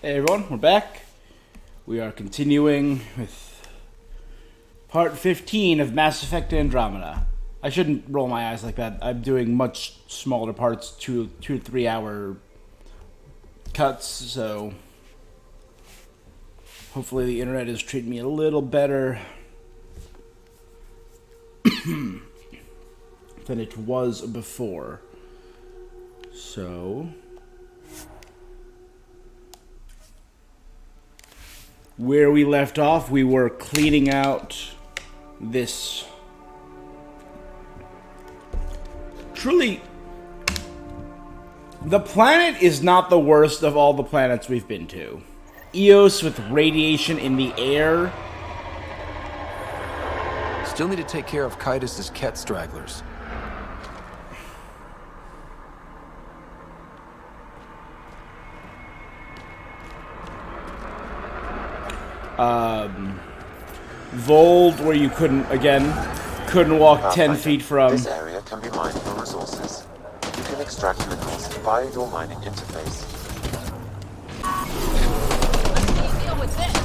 Hey everyone, we're back. We are continuing with part 15 of Mass Effect Andromeda. I shouldn't roll my eyes like that. I'm doing much smaller parts, 2 to 3 hour cuts, so hopefully the internet is treating me a little better than it was before. So where we left off, we were cleaning out this truly... The planet is not the worst of all the planets we've been to. Eos with radiation in the air. Still need to take care of Kaitis' Ket stragglers. Vold, where you couldn't walk 10 feet from. This area can be mined for resources. You can extract minerals via your mining interface. Deal with this.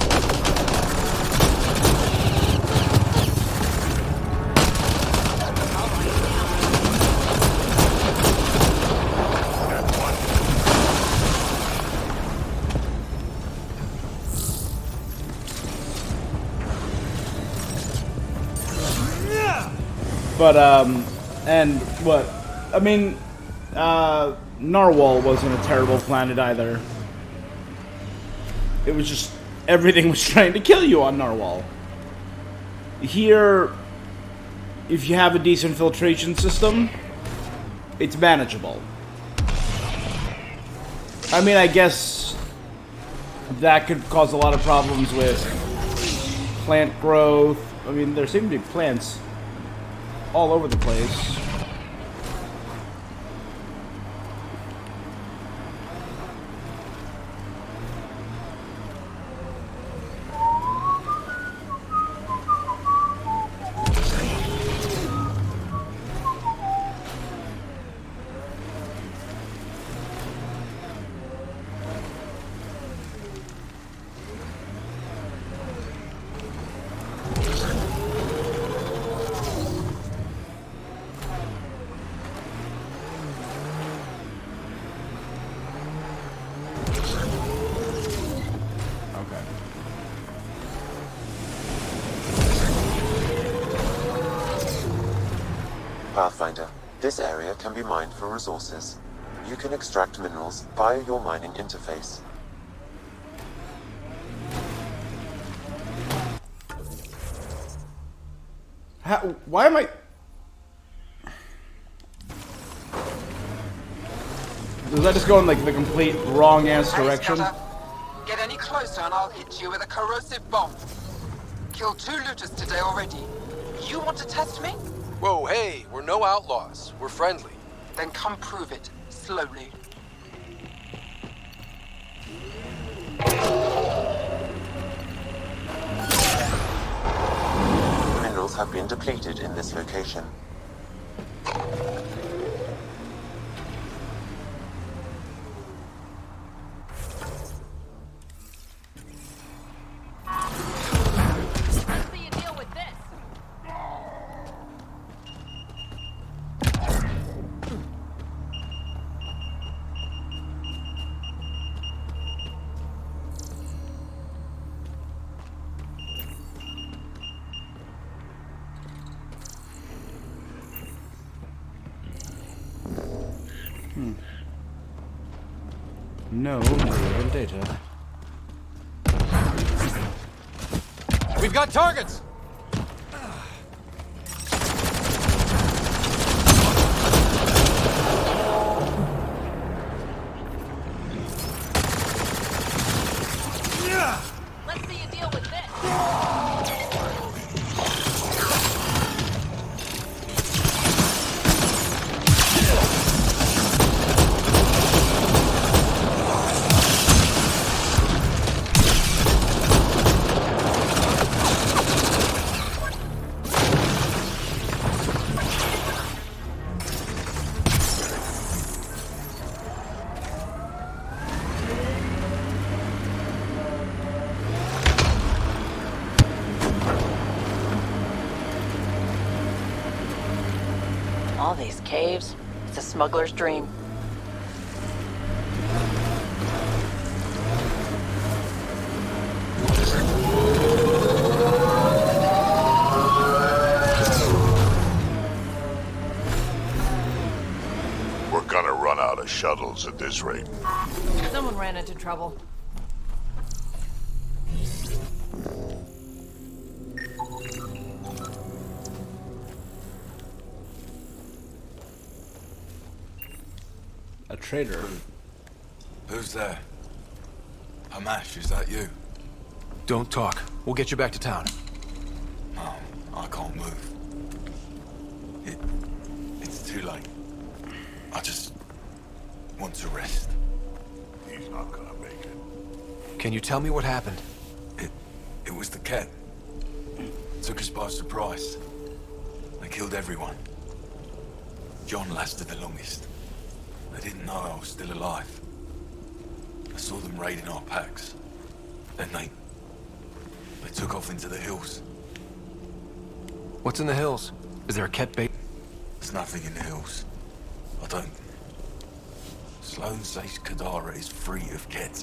But, and what? I mean, Narwhal wasn't a terrible planet either. It was just, everything was trying to kill you on Narwhal. Here, if you have a decent filtration system, it's manageable. I mean, I guess that could cause a lot of problems with plant growth. I mean, there seem to be plants all over the place. Pathfinder, this area can be mined for resources. You can extract minerals via your mining interface. Why am I... Does that just go in like the complete wrong ass direction? Get any closer and I'll hit you with a corrosive bomb. Killed 2 looters today already. You want to test me? Whoa, hey, we're no outlaws. We're friendly. Then come prove it, slowly. Minerals have been depleted in this location. How do you deal with this? No relevant data. We've got targets! Let's see you deal with this. All these caves. It's a smuggler's dream. We're gonna run out of shuttles at this rate. Someone ran into trouble. A traitor. Who's there? Hamash, is that you? Don't talk. We'll get you back to town. No, I can't move. It's too late. I just want to rest. He's not gonna make it. Can you tell me what happened? It was the cat. Took us by surprise. They killed everyone. John lasted the longest. They didn't know I was still alive. I saw them raiding our packs. Then they took off into the hills. What's in the hills? Is there a cat bait? There's nothing in the hills. I don't... Sloane says Kadara is free of cats.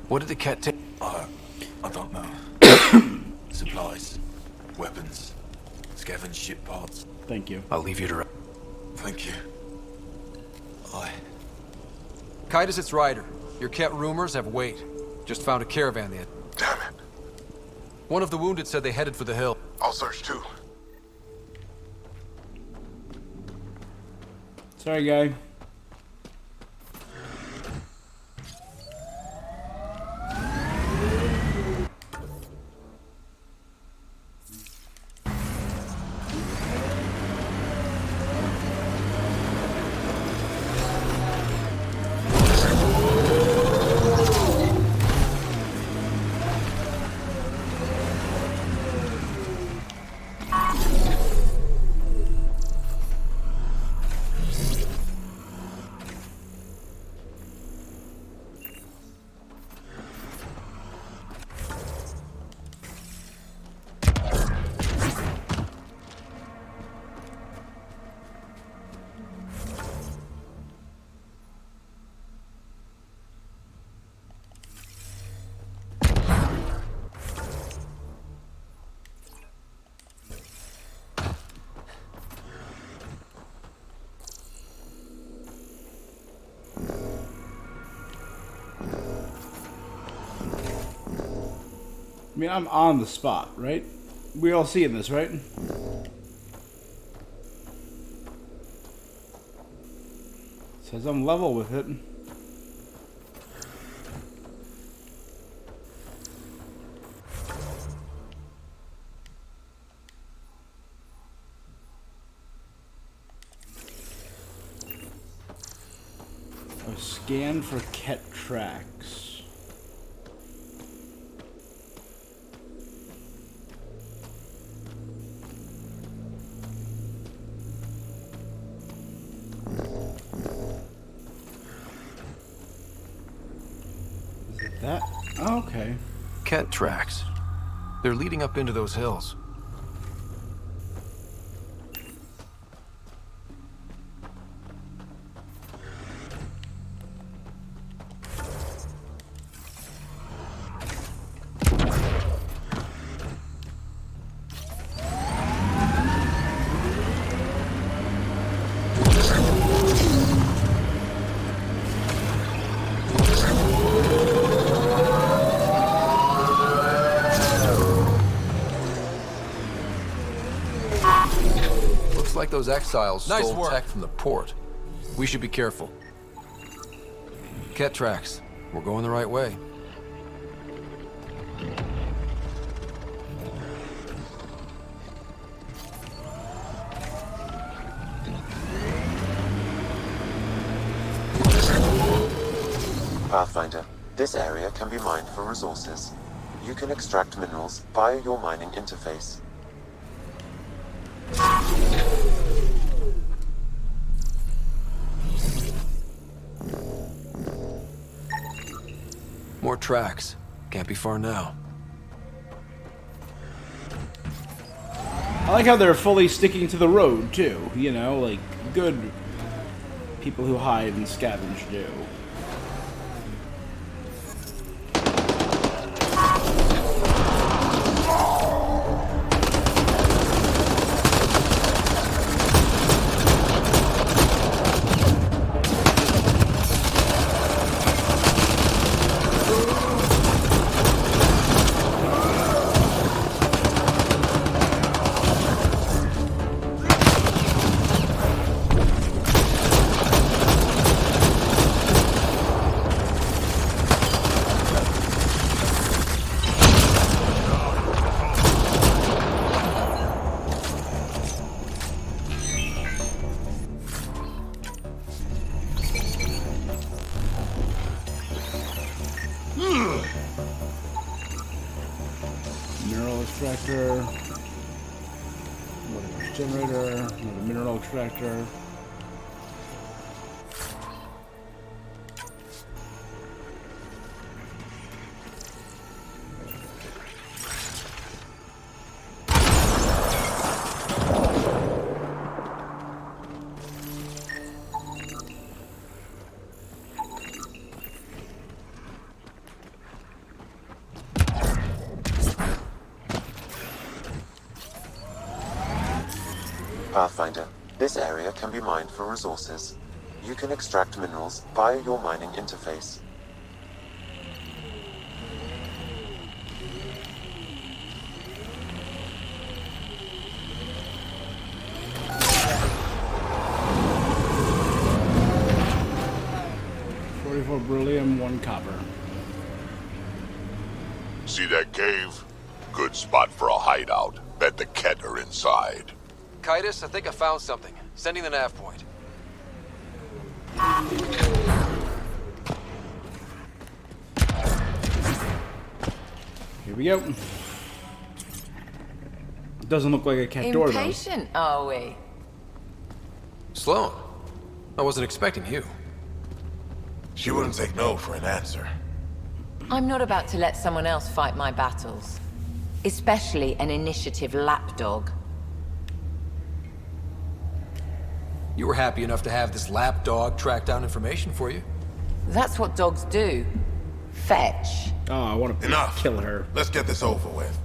What did the cat take? I don't know. Supplies, weapons, scavenged ship parts. Thank you. I'll leave you to... Thank you. Kitus, it's Ryder. Your cat rumors have weight. Just found a caravan there. Damn it. One of the wounded said they headed for the hill. I'll search too. Sorry, guy. I mean, I'm on the spot, right? We all seeing this, right? Says I'm level with it. Oh, scan for cat tracks. That? Oh, okay. Cat tracks. They're leading up into those hills. Looks like those exiles stole tech from the port. We should be careful. Cat tracks. We're going the right way. Pathfinder, this area can be mined for resources. You can extract minerals via your mining interface. More tracks. Can't be far now. I like how they're fully sticking to the road, too. You know, like, good people who hide and scavenge do. Mineral extractor. Another generator. Another mineral extractor. Pathfinder, this area can be mined for resources. You can extract minerals via your mining interface. Beryllium, 1 copper. See that cave? Good spot for a hideout. Bet the Ket are inside. Kitus, I think I found something. Sending the nav point. Here we go. Doesn't look like a cat door, though. Impatient, are we? Sloan, I wasn't expecting you. She wouldn't take no for an answer. I'm not about to let someone else fight my battles. Especially an initiative lapdog. You were happy enough to have this lapdog track down information for you. That's what dogs do. Fetch. Oh, I want to Enough. kill her. Let's get this over with.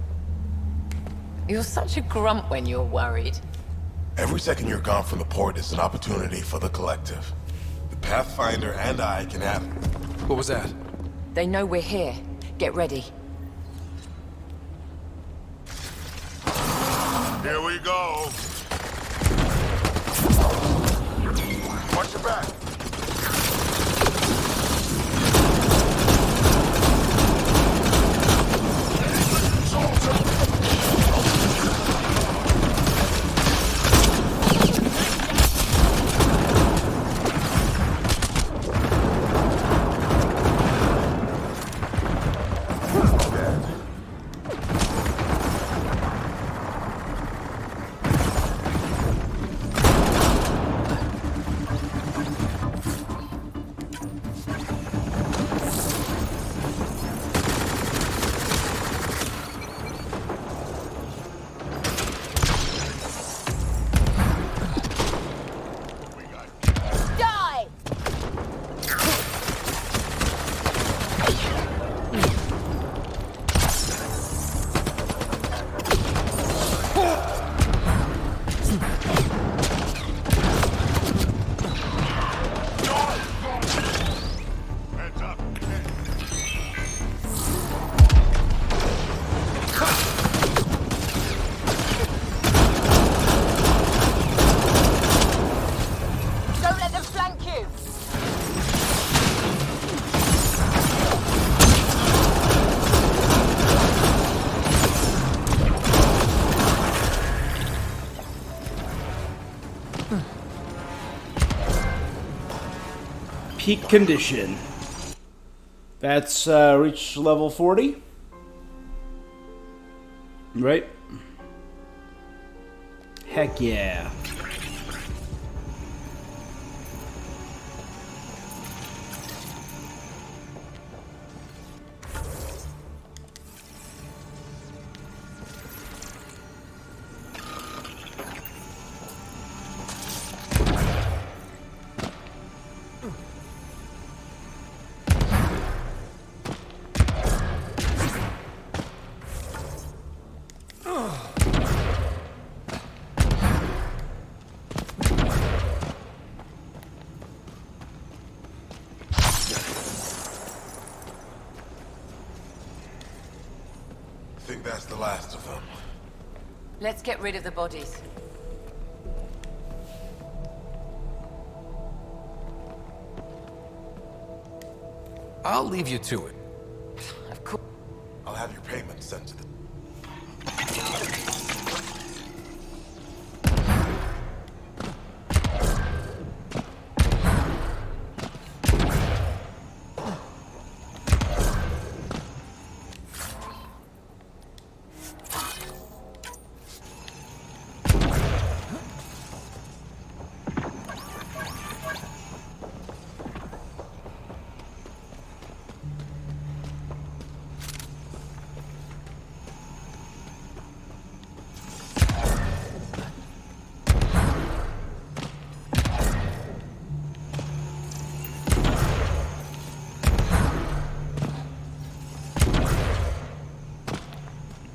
You're such a grump when you're worried. Every second you're gone from the port is an opportunity for the collective. The Pathfinder and I can have it. What was that? They know we're here. Get ready. Here we go. Watch your back. Die! Heads up. Don't let them flank you! Peak condition. That's reach level 40. Right? Heck yeah. think that's the last of them? Let's get rid of the bodies. I'll leave you to it. Of course. I'll have your payment sent to the...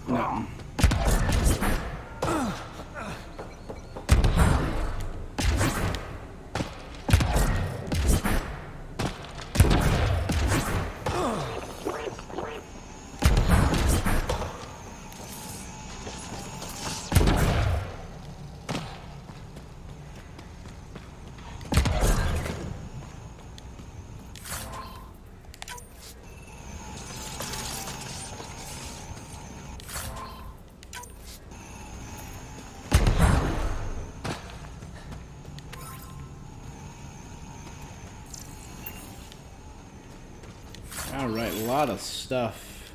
No. Alright, a lot of stuff.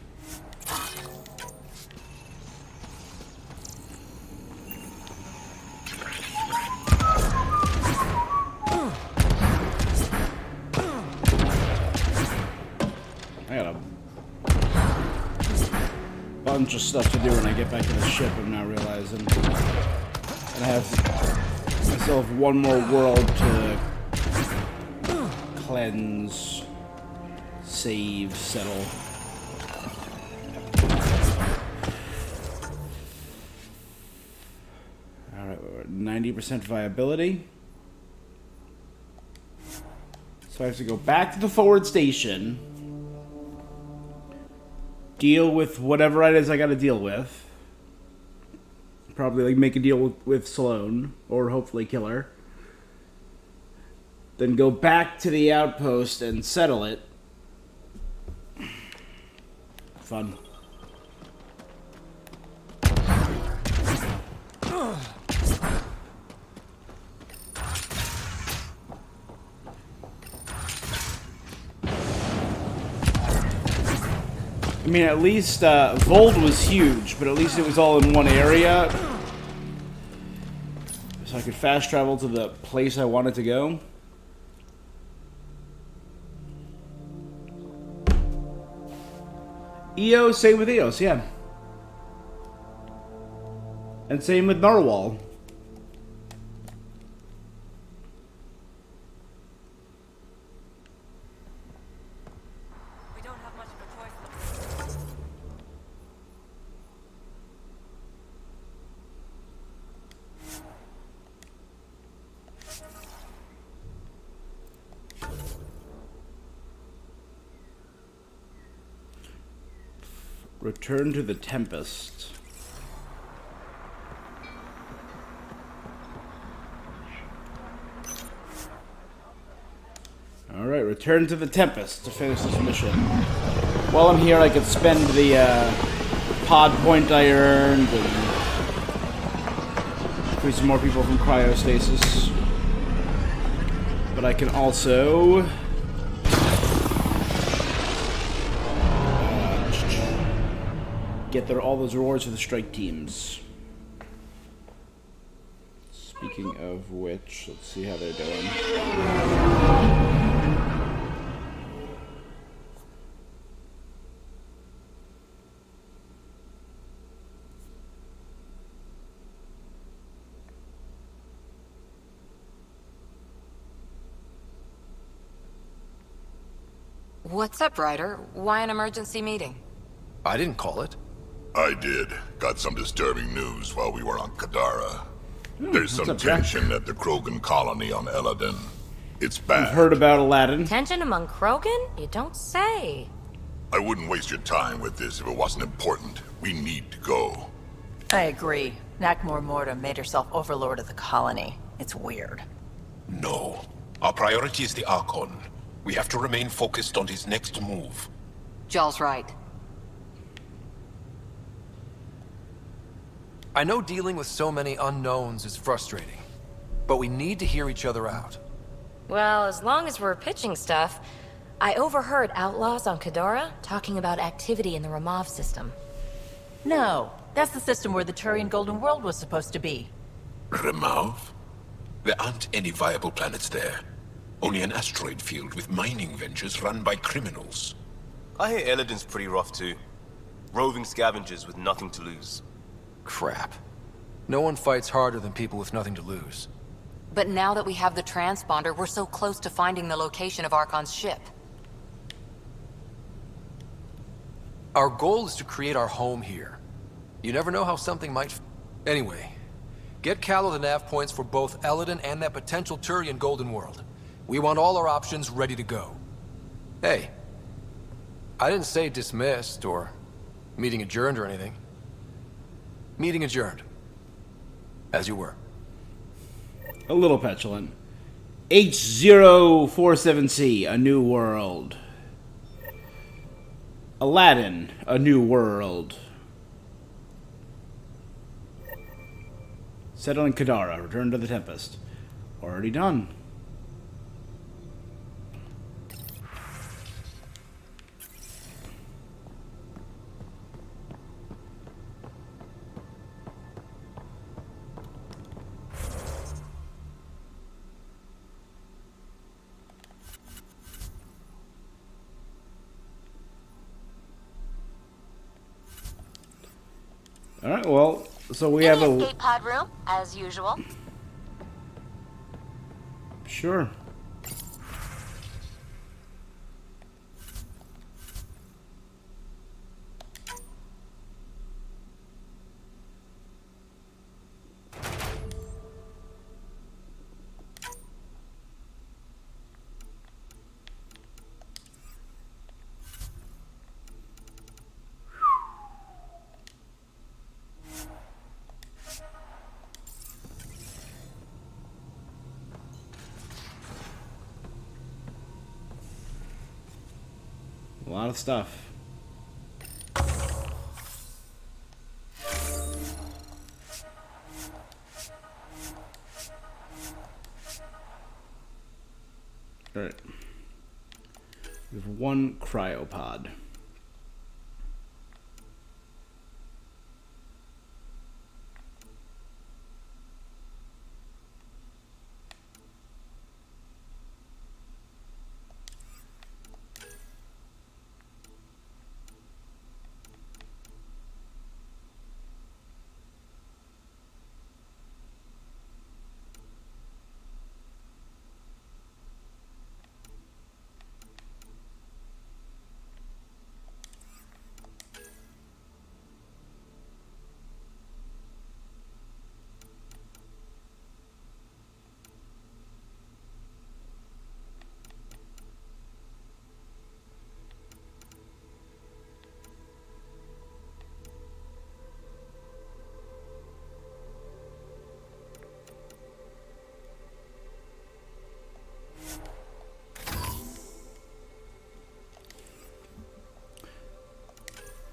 I got a bunch of stuff to do when I get back to the ship, I'm now realizing. And I have myself one more world to cleanse. Save, settle. Alright, 90% viability. So I have to go back to the forward station. Deal with whatever it is I gotta deal with. Probably like make a deal with Sloane, or hopefully kill her. Then go back to the outpost and settle it. Fun. I mean, at least Vold was huge, but at least it was all in one area. So I could fast travel to the place I wanted to go. EOS, same with EOS, yeah. And same with Narwhal. We don't have much of a choice. Return to the Tempest. Alright, return to the Tempest to finish this mission. While I'm here, I could spend the pod point I earned and free some more people from cryostasis. But I can also get all those rewards for the strike teams. Speaking of which, let's see how they're doing. What's up, Ryder? Why an emergency meeting? I didn't call it. I did. Got some disturbing news while we were on Kadara. There's some up, Jack? tension at the Krogan colony on Eladin. It's bad. I've heard about Aladdin. Tension among Krogan? You don't say. I wouldn't waste your time with this if it wasn't important. We need to go. I agree. Nakmor Morta made herself overlord of the colony. It's weird. No. Our priority is the Archon. We have to remain focused on his next move. Jarl's right. I know dealing with so many unknowns is frustrating, but we need to hear each other out. Well, as long as we're pitching stuff, I overheard outlaws on Kadara talking about activity in the Ramov system. No, that's the system where the Turian Golden World was supposed to be. Remov? There aren't any viable planets there. Only an asteroid field with mining ventures run by criminals. I hear Elodin's pretty rough too. Roving scavengers with nothing to lose. Crap. No one fights harder than people with nothing to lose. But now that we have the transponder, we're so close to finding the location of Archon's ship. Our goal is to create our home here. You never know how something might... Anyway, get Callow the nav points for both Elodin and that potential Turian Golden World. We want all our options ready to go. Hey, I didn't say dismissed or meeting adjourned or anything. Meeting adjourned. As you were. A little petulant. H047C, A New World. Aladdin, A New World. Settle in Kadara, Return to the Tempest. Already done. Alright, well, so we have a... escape pod room, as usual. Sure. A lot of stuff. Alright. We have one cryopod.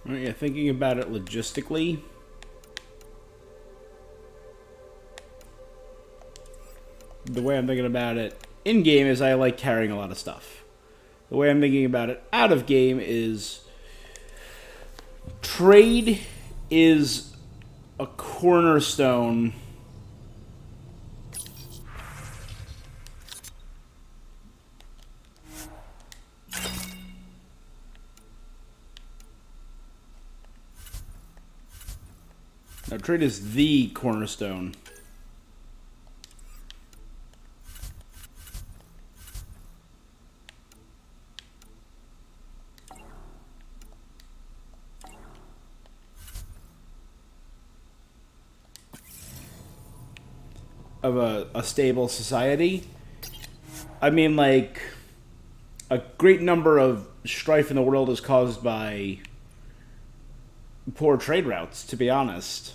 Right, yeah, thinking about it logistically, the way I'm thinking about it in game is I like carrying a lot of stuff. The way I'm thinking about it out of game is trade is a cornerstone Now, trade is the cornerstone of a stable society. I mean, like, a great number of strife in the world is caused by poor trade routes, to be honest.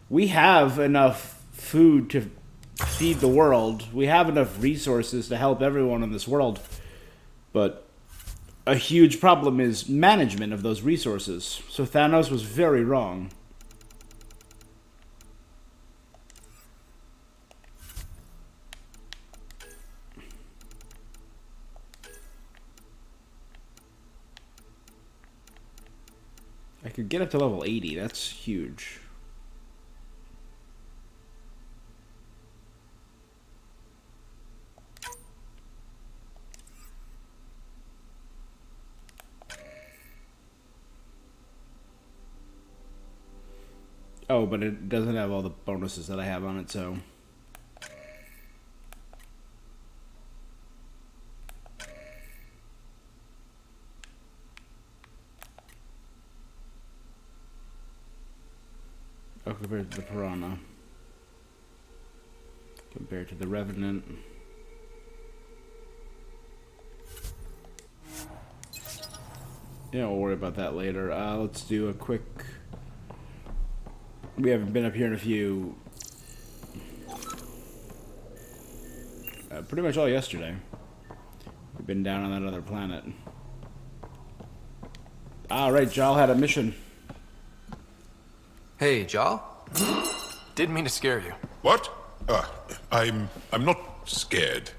We have enough food to feed the world. We have enough resources to help everyone in this world. But a huge problem is management of those resources. So Thanos was very wrong. I could get up to level 80. That's huge. Oh, but it doesn't have all the bonuses that I have on it, so... Oh, compared to the Piranha. Compared to the Revenant. Yeah, we'll worry about that later. Let's do a quick... We haven't been up here in a few... pretty much all yesterday. We've been down on that other planet. Right, Jal had a mission. Hey, Jal. Didn't mean to scare you. What? I'm not scared.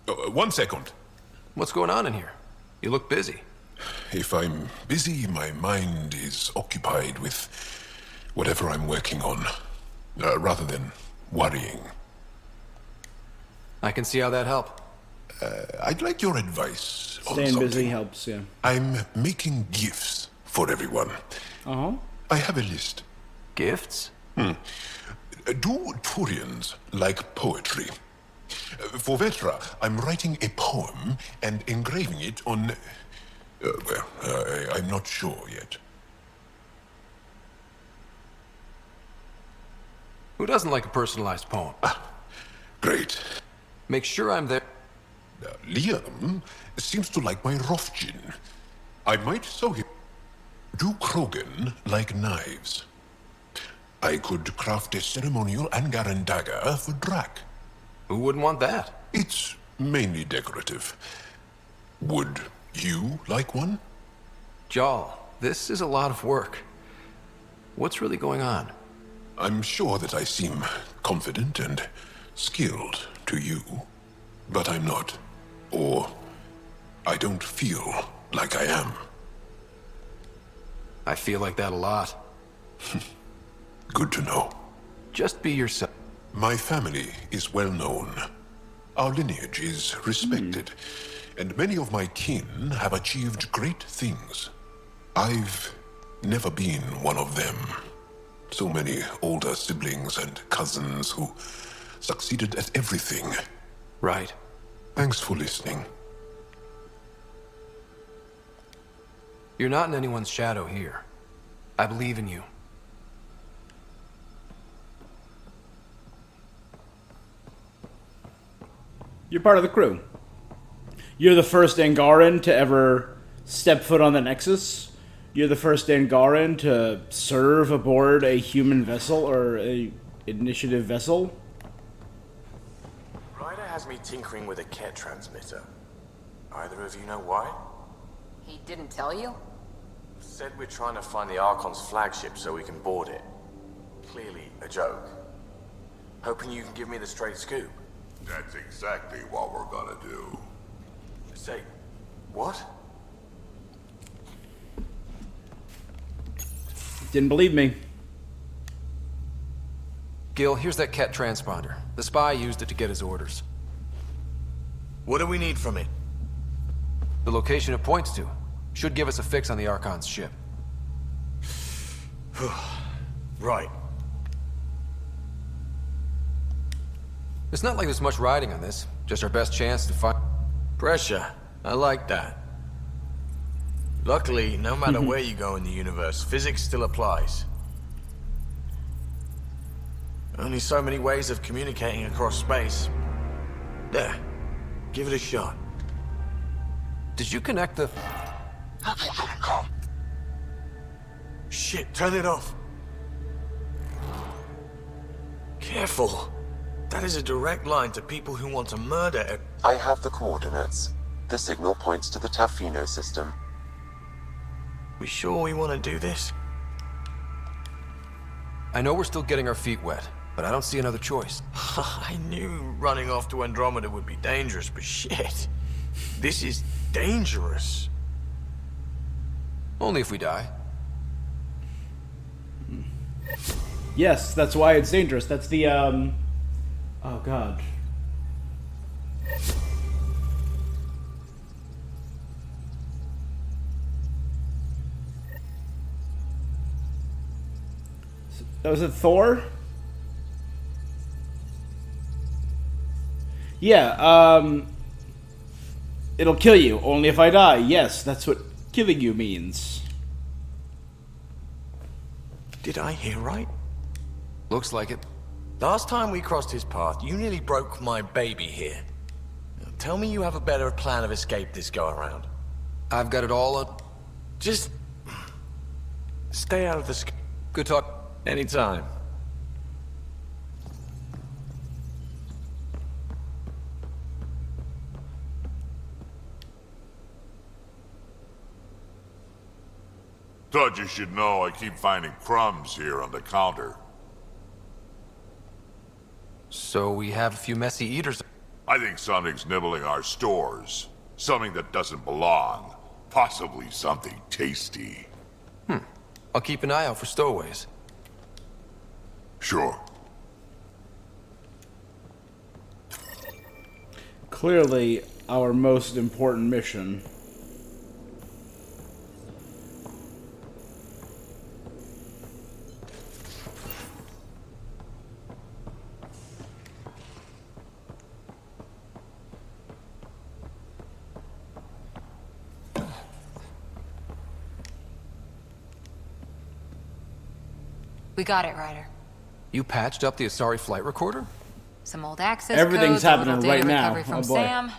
1 second. What's going on in here? You look busy. If I'm busy, my mind is occupied with whatever I'm working on, rather than worrying. I can see how that helps. I'd like your advice on Staying something. busy helps, yeah. I'm making gifts for everyone. Uh-huh. I have a list. Gifts? Do Turians like poetry? For Vetra, I'm writing a poem and engraving it on... I'm not sure yet. Who doesn't like a personalized poem? Great. Make sure I'm there. Liam seems to like my Rofgin. I might sew him. Do Krogan like knives? I could craft a ceremonial Angaran dagger for Drac. Who wouldn't want that? It's mainly decorative. Would you like one? Jal, this is a lot of work. What's really going on? I'm sure that I seem confident and skilled to you, but I'm not. Or I don't feel like I am. I feel like that a lot. Good to know. Just be yourself. My family is well known. Our lineage is respected, and many of my kin have achieved great things. I've never been one of them. So many older siblings and cousins who succeeded at everything. Right. Thanks for listening. You're not in anyone's shadow here. I believe in you. You're part of the crew. You're the first Angaran to ever step foot on the Nexus. You're the first Angaran to serve aboard a human vessel or a initiative vessel. Ryder has me tinkering with a Ket transmitter. Either of you know why? He didn't tell you? Said we're trying to find the Archon's flagship so we can board it. Clearly a joke. Hoping you can give me the straight scoop. That's exactly what we're gonna do. Say, what? Didn't believe me. Gil, here's that Ket transponder. The spy used it to get his orders. What do we need from it? The location it points to. Should give us a fix on the Archon's ship. Right. It's not like there's much riding on this. Just our best chance to find... Pressure. I like that. Luckily, no matter where you go in the universe, physics still applies. Only so many ways of communicating across space. There. Give it a shot. Did you connect the... Shit, turn it off. Careful. That is a direct line to people who want to murder. I have the coordinates. The signal points to the Tafino system. We sure we want to do this? I know we're still getting our feet wet, but I don't see another choice. I knew running off to Andromeda would be dangerous, but shit. This is dangerous. Only if we die. Yes, that's why it's dangerous. That's the, oh god. Was it Thor? Yeah, it'll kill you, only if I die. Yes, that's what killing you means. Did I hear right? Looks like it. Last time we crossed his path, you nearly broke my baby here. Now, tell me you have a better plan of escape this go around. I've got it all up. Just stay out of the sky. Good talk. Anytime. Thought you should know I keep finding crumbs here on the counter. So we have a few messy eaters. I think something's nibbling our stores. Something that doesn't belong. Possibly something tasty. I'll keep an eye out for stowaways. Sure. Clearly, our most important mission. We got it, Ryder. You patched up the Asari flight recorder? Some old access Everything's codes, a little happening data right now. recovery from Oh, boy. Sam.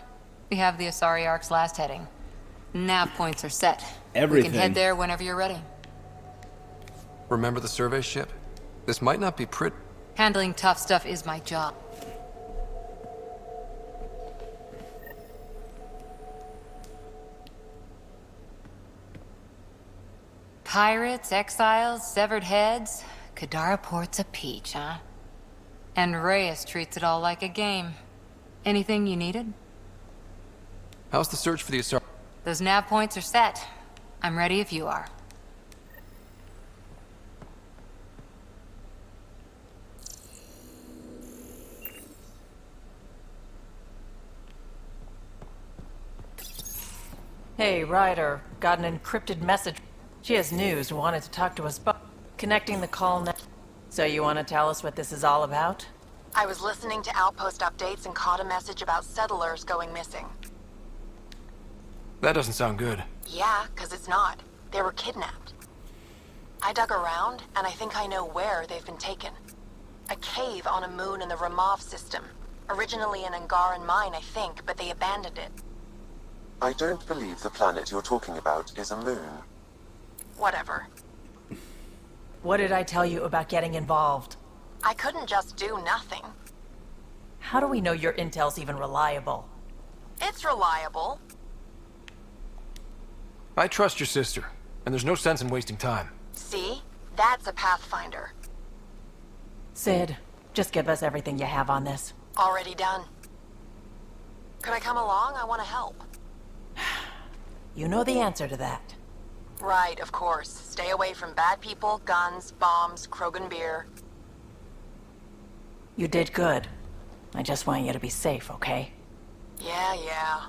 We have the Asari Ark's last heading. Nav points are set. Everything. We can head there whenever you're ready. Remember the survey ship? This might not be pretty. Handling tough stuff is my job. Pirates, exiles, severed heads. Kadara Port's a peach, huh? And Reyes treats it all like a game. Anything you needed? How's the search for the Asari? Those nav points are set. I'm ready if you are. Hey, Ryder. Got an encrypted message. She has news, wanted to talk to us both. Connecting the call now. So you want to tell us what this is all about? I was listening to outpost updates and caught a message about settlers going missing. That doesn't sound good. Yeah, 'cause it's not. They were kidnapped. I dug around, and I think I know where they've been taken. A cave on a moon in the Ramov system. Originally an Angaran mine, I think, but they abandoned it. I don't believe the planet you're talking about is a moon. Whatever. What did I tell you about getting involved? I couldn't just do nothing. How do we know your intel's even reliable? It's reliable. I trust your sister, and there's no sense in wasting time. See? That's a Pathfinder. Sid, just give us everything you have on this. Already done. Could I come along? I want to help. You know the answer to that. Right, of course. Stay away from bad people, guns, bombs, Krogan beer. You did good. I just want you to be safe, okay? Yeah.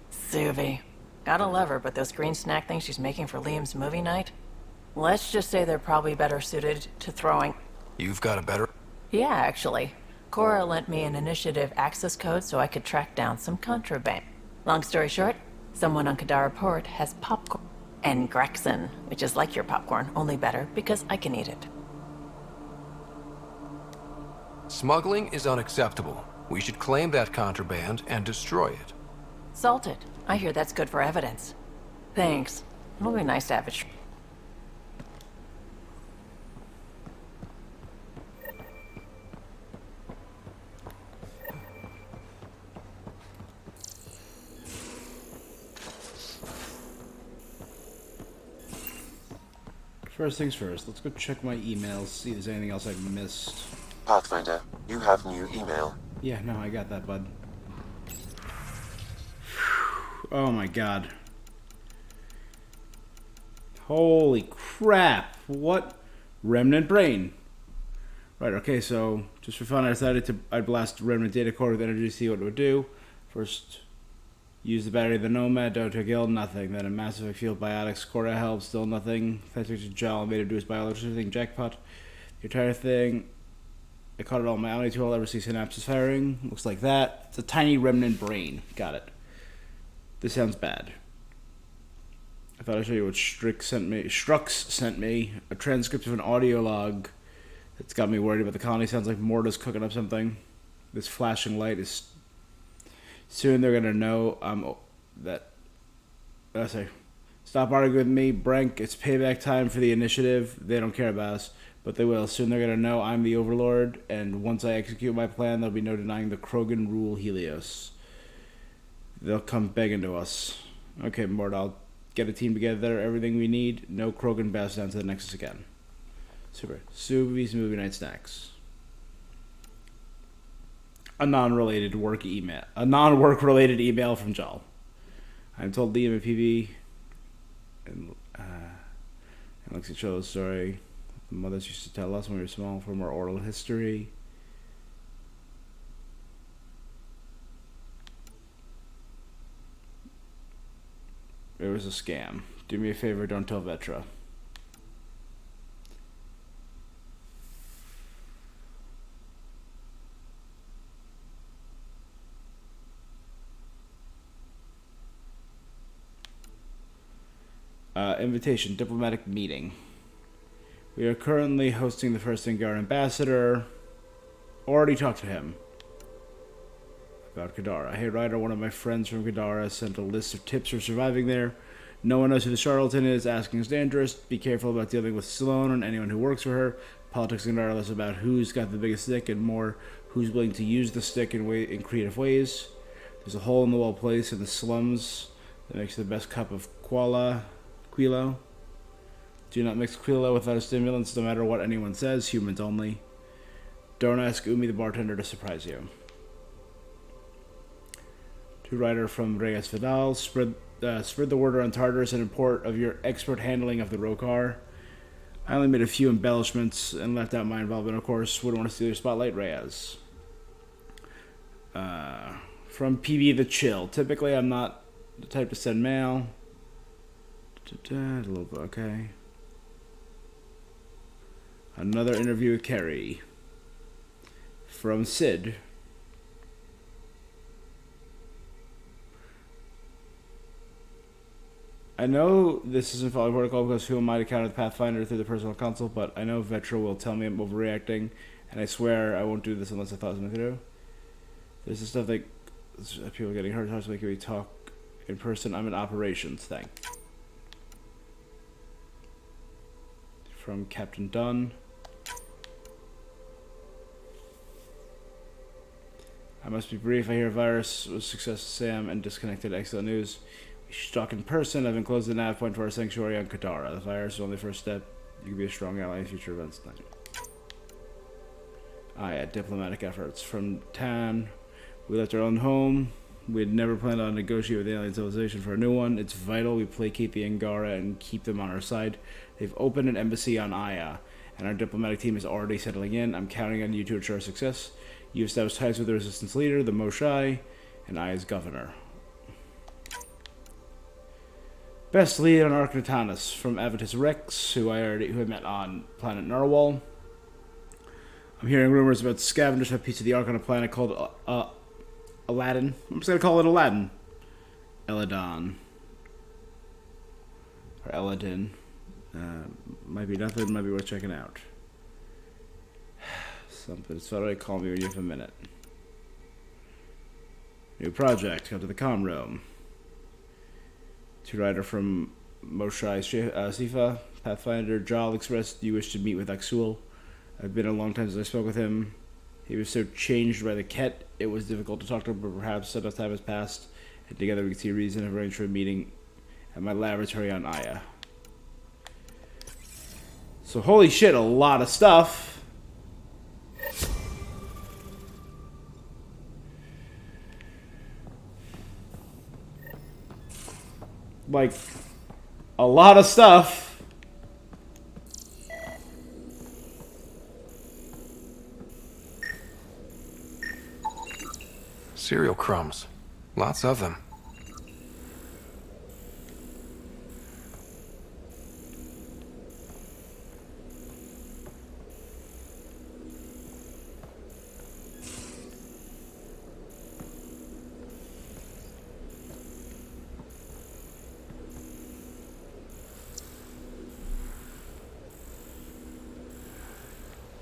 Suvi. Gotta love her, but those green snack things she's making for Liam's movie night? Let's just say they're probably better suited to throwing... You've got a better... Yeah, actually. Cora lent me an initiative access code so I could track down some contraband. Long story short, someone on Kadara Port has popcorn. And Grexon, which is like your popcorn, only better because I can eat it. Smuggling is unacceptable. We should claim that contraband and destroy it. Salt it. I hear that's good for evidence. Thanks. It'll be nice to have it. First things first, let's go check my emails, see if there's anything else I missed. Pathfinder, you have new email. Yeah, no, I got that, bud. Oh my god. Holy crap. What? Remnant brain. Right, okay, so just for fun, I decided I'd blast Remnant data core with energy to see what it would do. First, use the battery of the Nomad, to kill, nothing. Then a massive field biotics, Cora help, still nothing. Fetch gel, made it do his biological thing, jackpot. The entire thing, I caught it all. My only tool I'll ever see synapses firing. Looks like that. It's a tiny remnant brain. Got it. This sounds bad. I thought I'd show you what Strux sent me. A transcript of an audio log that's got me worried about the colony. Sounds like Morta's cooking up something. This flashing light is... Soon they're gonna know stop arguing with me, Brank. It's payback time for the initiative. They don't care about us, but they will. Soon they're gonna know I'm the Overlord, and once I execute my plan, there'll be no denying the Krogan rule Helios. They'll come begging to us. Okay, Mort, I'll get a team together, everything we need. No Krogan bows down to the Nexus again. Super. Subi's movie night snacks. A non-work related email from Jal. I'm told Liam and PB and Lexi chose the story the mothers used to tell us when we were small from our oral history. It was a scam. Do me a favor, don't tell Vetra. Invitation, diplomatic meeting. We are currently hosting the first Angar ambassador. Already talked to him about Kadara. Hey Ryder, one of my friends from Kadara sent a list of tips for surviving there. No one knows who the charlatan is. Asking is dangerous. Be careful about dealing with Sloane and anyone who works for her. Politics in Kadara is less about who's got the biggest stick and more who's willing to use the stick in creative ways. There's a hole in the wall place in the slums that makes the best cup of Quilo. Do not mix Quilo with other stimulants, no matter what anyone says. Humans only. Don't ask Umi the bartender to surprise you. To Ryder from Reyes Vidal. Spread the word around Tartarus and import of your expert handling of the Rokar. I only made a few embellishments and left out my involvement, of course. Wouldn't want to steal your spotlight, Reyes. From PB the Chill. Typically, I'm not the type to send mail. A little bit, okay. Another interview with Kerry. From Sid. I know this isn't following protocol because who am I to counter the Pathfinder through the personal console, but I know Vetra will tell me I'm overreacting, and I swear I won't do this unless I thought something to do. There's this stuff like people getting hurt, hard to make me talk in person. I'm in operations thing. From Captain Dunn. I must be brief. I hear a virus was success Sam and disconnected. Excellent news. We should talk in person. I've enclosed the nav point for our sanctuary on Kadara. The virus is only the first step. You can be a strong ally in future events. Yeah, diplomatic efforts. From Tan. We left our own home. We had never planned on negotiating with alien civilization for a new one. It's vital we placate the Angara and keep them on our side. They've opened an embassy on Aya, and our diplomatic team is already settling in. I'm counting on you to ensure success. You established ties with the resistance leader, the Moshai, and Aya's governor. Best lead on Arcanatanus from Avitus Rex, who I met on planet Narwhal. I'm hearing rumors about scavengers have a piece of the Ark on a planet called Aladdin. I'm just gonna call it Aladdin. Eladon. Or Eladin. Might be nothing, might be worth checking out. Something's federally calling me when you have a minute. New project. Come to the comm room. Two-rider from Moshai Sifa. Pathfinder Jal expressed you wish to meet with Axul. I've been a long time since I spoke with him. He was so changed by the Ket, it was difficult to talk to him, but perhaps enough time has passed, and together we can see a reason to arrange for a meeting at my laboratory on Aya. So holy shit, a lot of stuff. Like, a lot of stuff. Cereal crumbs. Lots of them.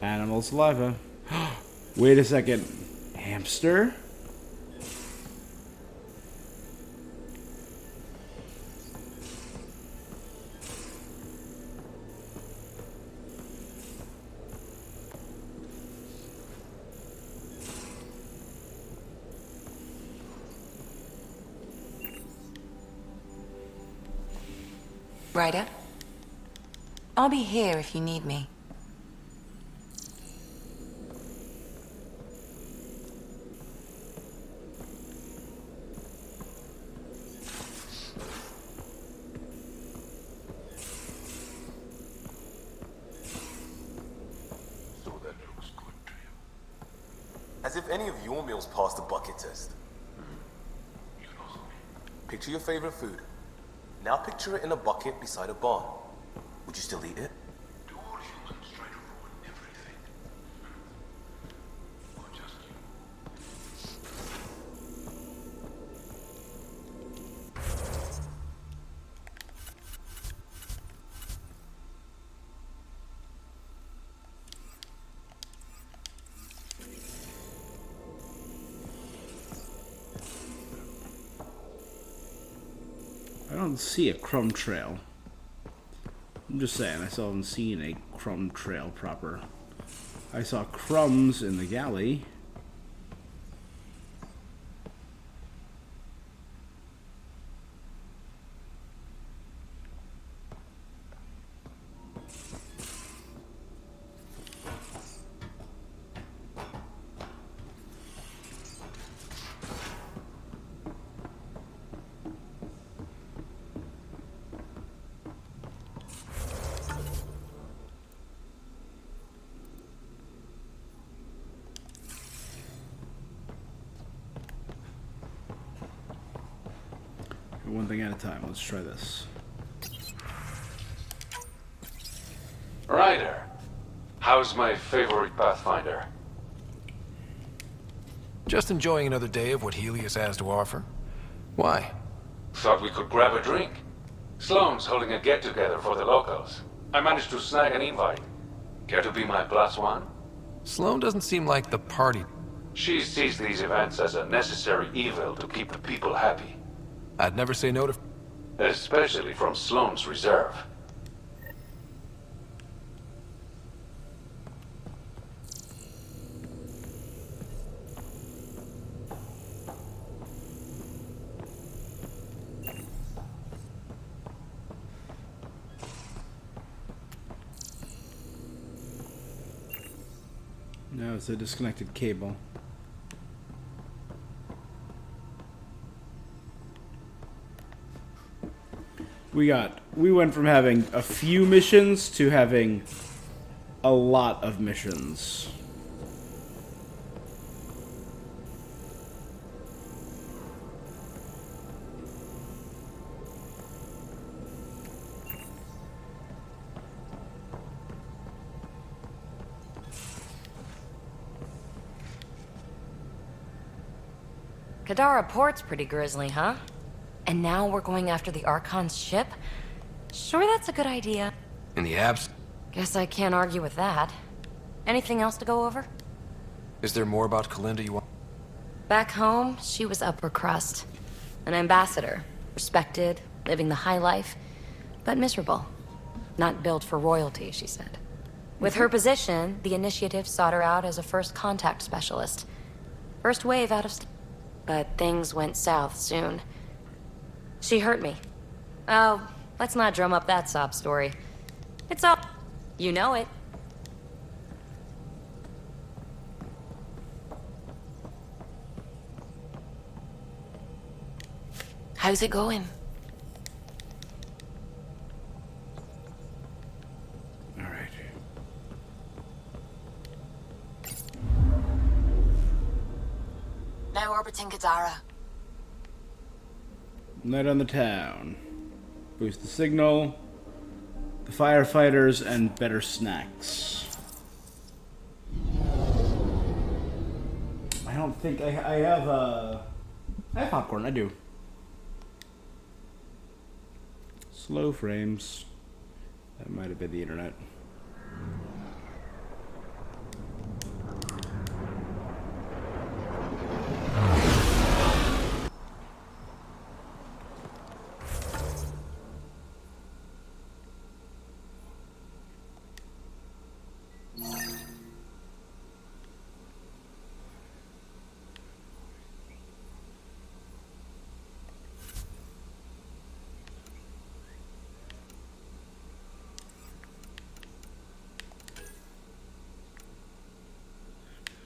Animal saliva. Wait a second. Hamster? Ryder? I'll be here if you need me. As if any of your meals passed the bucket test. Picture your favorite food. Now picture it in a bucket beside a barn. Would you still eat it? Do all humans try to ruin everything? Or just I don't see a crumb trail. I'm just saying, I still haven't seen a crumb trail proper. I saw crumbs in the galley. One thing at a time. Let's try this. Ryder, how's my favorite Pathfinder? Just enjoying another day of what Helios has to offer. Why? Thought we could grab a drink. Sloane's holding a get-together for the locals. I managed to snag an invite. Care to be my +1? Sloane doesn't seem like the party. She sees these events as a necessary evil to keep the people happy. I'd never say no to... Especially from Sloane's reserve. No, it's a disconnected cable. We went from having a few missions to having a lot of missions. Kadara Port's pretty grisly, huh? And now we're going after the Archon's ship? Sure that's a good idea. In the abs... Guess I can't argue with that. Anything else to go over? Is there more about Kalinda you want? Back home, she was upper crust. An ambassador. Respected, living the high life, but miserable. Not built for royalty, she said. With her position, the initiative sought her out as a first contact specialist. First wave out of but things went south soon. She hurt me. Oh, let's not drum up that sob story. It's all... You know it. How's it going? All right. Now orbiting Kadara. Light on the town. Boost the signal. The firefighters and better snacks. I don't think I have I have popcorn. I do. Slow frames. That might have been the internet.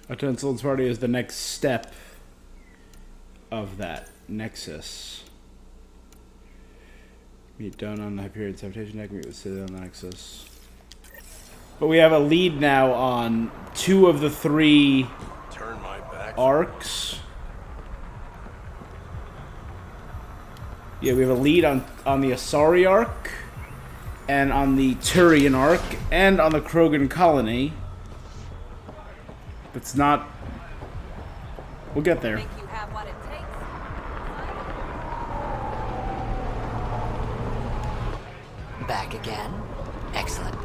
Utensils Party is the next step of that Nexus. Meet done on the Hyperion Sabotage Deck, meet with Sid on the Nexus. But we have a lead now on 2 of the 3 Turn my back. arcs. Yeah, we have a lead on the Asari arc, and on the Turian arc, and on the Krogan colony. It's not... We'll get there. Back again? Excellent.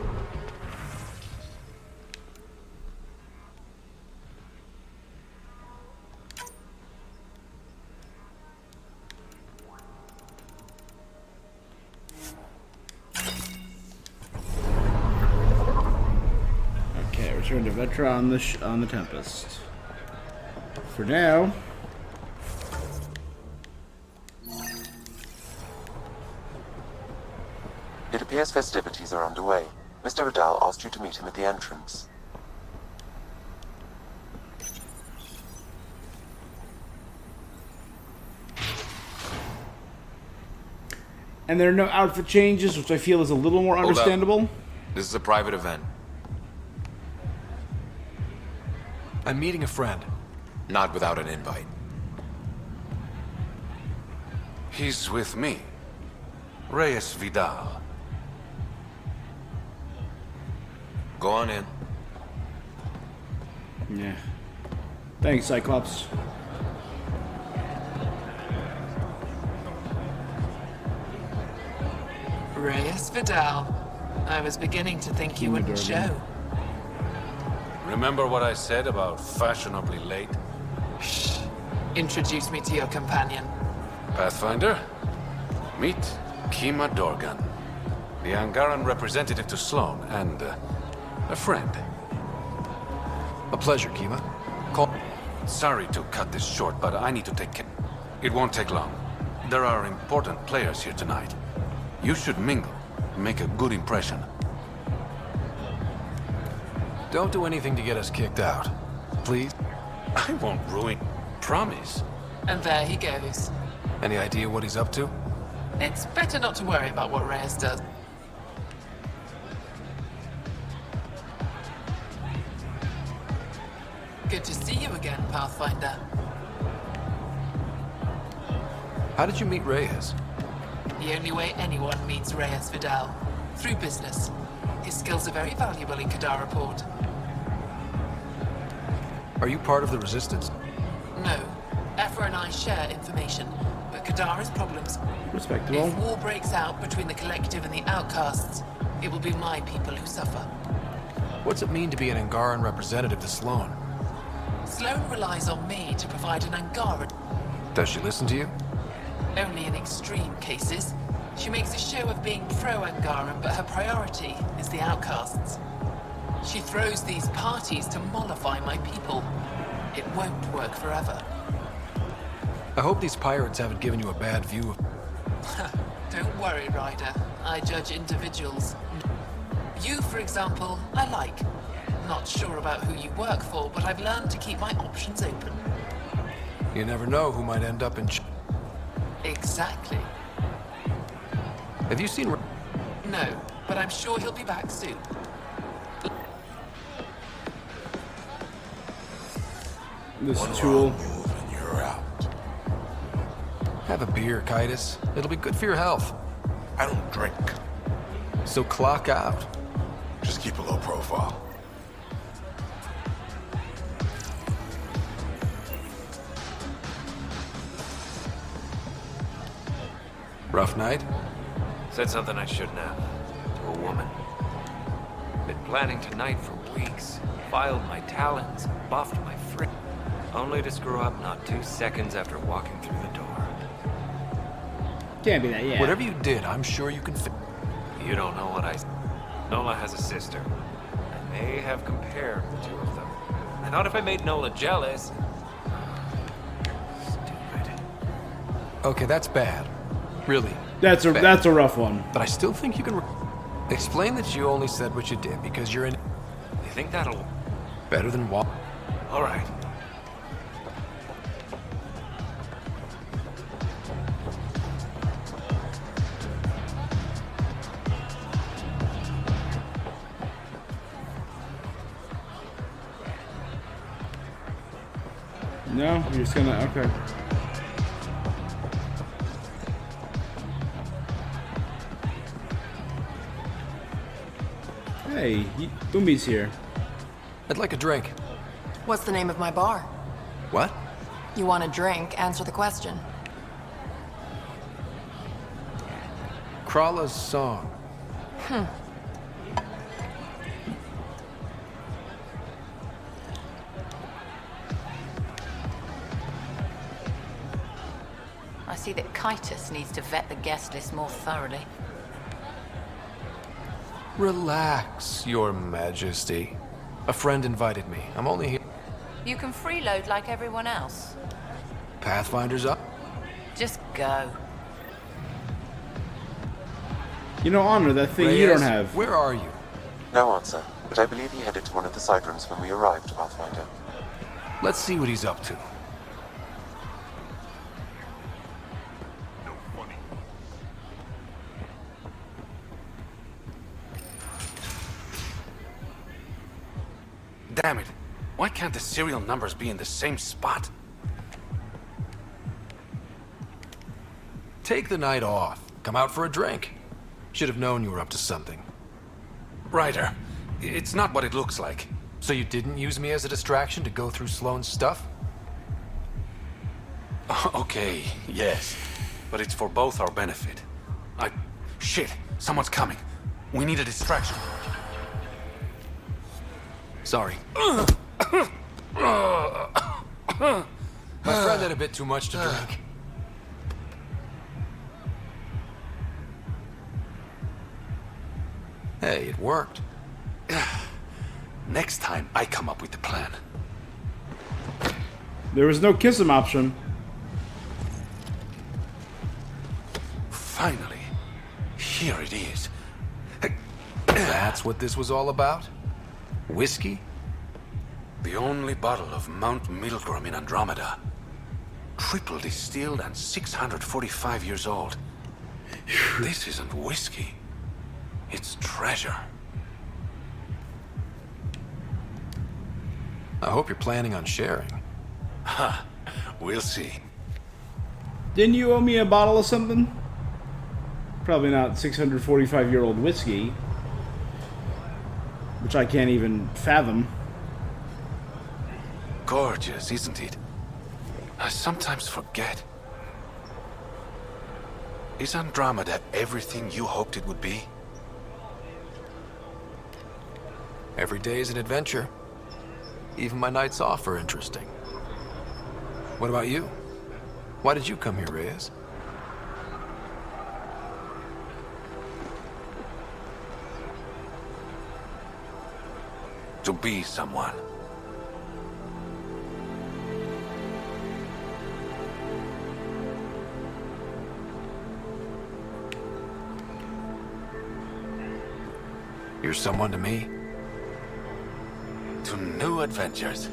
Okay, return to Vetra on the Tempest. For now... It appears festivities are underway. Mr. Vidal asked you to meet him at the entrance. And there are no outfit changes, which I feel is a little more understandable. This is a private event. I'm meeting a friend. Not without an invite. He's with me. Reyes Vidal. Go on in. Yeah. Thanks, Cyclops. Reyes Vidal. I was beginning to think you wouldn't show. Remember what I said about fashionably late? Shh. Introduce me to your companion. Pathfinder, meet Kima Dorgan, the Angaran representative to Sloan, and a friend. A pleasure, Kima. Call. Sorry to cut this short, but I need to take care. It won't take long. There are important players here tonight. You should mingle, make a good impression. Don't do anything to get us kicked out. Please? I won't ruin. Promise. And there he goes. Any idea what he's up to? It's better not to worry about what Reyes does. Good to see you again, Pathfinder. How did you meet Reyes? The only way anyone meets Reyes Vidal. Through business. His skills are very valuable in Kadara Port. Are you part of the Resistance? No. Aphra and I share information, but Kadara's problems. Respectable. If war breaks out between the Collective and the Outcasts, it will be my people who suffer. What's it mean to be an Angaran representative to Sloan? Sloane relies on me to provide an Angara. Does she listen to you? Only in extreme cases. She makes a show of being pro-Angaran, but her priority is the outcasts. She throws these parties to mollify my people. It won't work forever. I hope these pirates haven't given you a bad view of... Don't worry, Ryder. I judge individuals. You, for example, I like. Not sure about who you work for, but I've learned to keep my options open. You never know who might end up in... Exactly. Have you seen... No, but I'm sure he'll be back soon. This tool. And you're out. Have a beer, Kitus. It'll be good for your health. I don't drink. So clock out. Just keep a low profile. Rough night? Said something I shouldn't have. To a woman. Been planning tonight for weeks. Filed my talons, buffed my friend. Only to screw up not 2 seconds after walking through the door. Can't be that, yeah. Whatever you did, I'm sure you can You don't know what I... Nola has a sister. I may have compared the two of them. I thought if I made Nola jealous... Stupid. Okay, that's bad. Really. That's a rough one. But I still think you can... Explain that you only said what you did because you're in... You think that'll... Better than what? All right. No, you're just gonna, okay. Hey, Umi's here. I'd like a drink. What's the name of my bar? What? You want a drink? Answer the question. Krala's song. I see that Kitus needs to vet the guest list more thoroughly. Relax, Your Majesty. A friend invited me. I'm only here. You can freeload like everyone else. Pathfinder's up. Just go. You know, Honor, that thing you don't have. Where are you? No answer, but I believe he headed to one of the side rooms when we arrived, Pathfinder. Let's see what he's up to. Damn it. Why can't the serial numbers be in the same spot? Take the night off. Come out for a drink. Should have known you were up to something. Ryder, it's not what it looks like. So you didn't use me as a distraction to go through Sloane's stuff? Okay, yes. But it's for both our benefit. Shit, someone's coming. We need a distraction. Sorry. My friend had a bit too much to drink. Hey, it worked. Next time, I come up with the plan. There was no kiss him option. Finally. Here it is. That's what this was all about? Whiskey? The only bottle of Mount Milgram in Andromeda. Triple distilled and 645 years old. This isn't whiskey. It's treasure. I hope you're planning on sharing. Ha, we'll see. Didn't you owe me a bottle of something? Probably not 645-year-old whiskey. Which I can't even fathom. Gorgeous, isn't it? I sometimes forget. Is Andromeda everything you hoped it would be? Every day is an adventure. Even my nights off are interesting. What about you? Why did you come here, Reyes? To be someone. You're someone to me? To new adventures.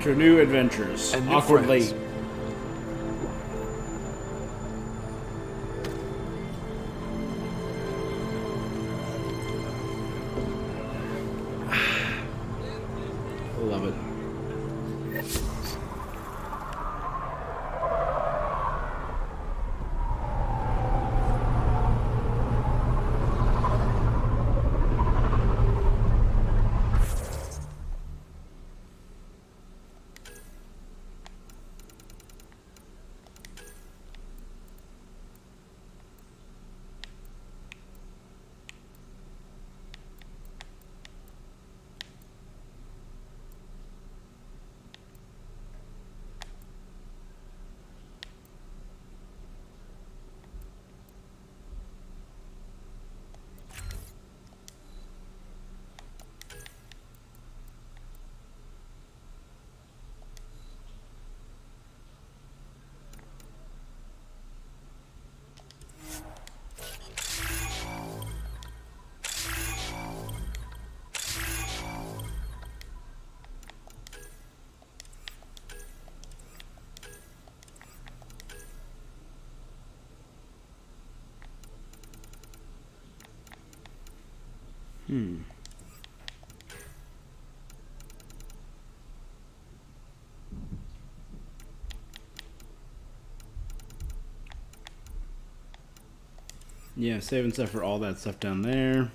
To new adventures. And new awkwardly. friends. Love it. Yeah, saving stuff for all that stuff down there.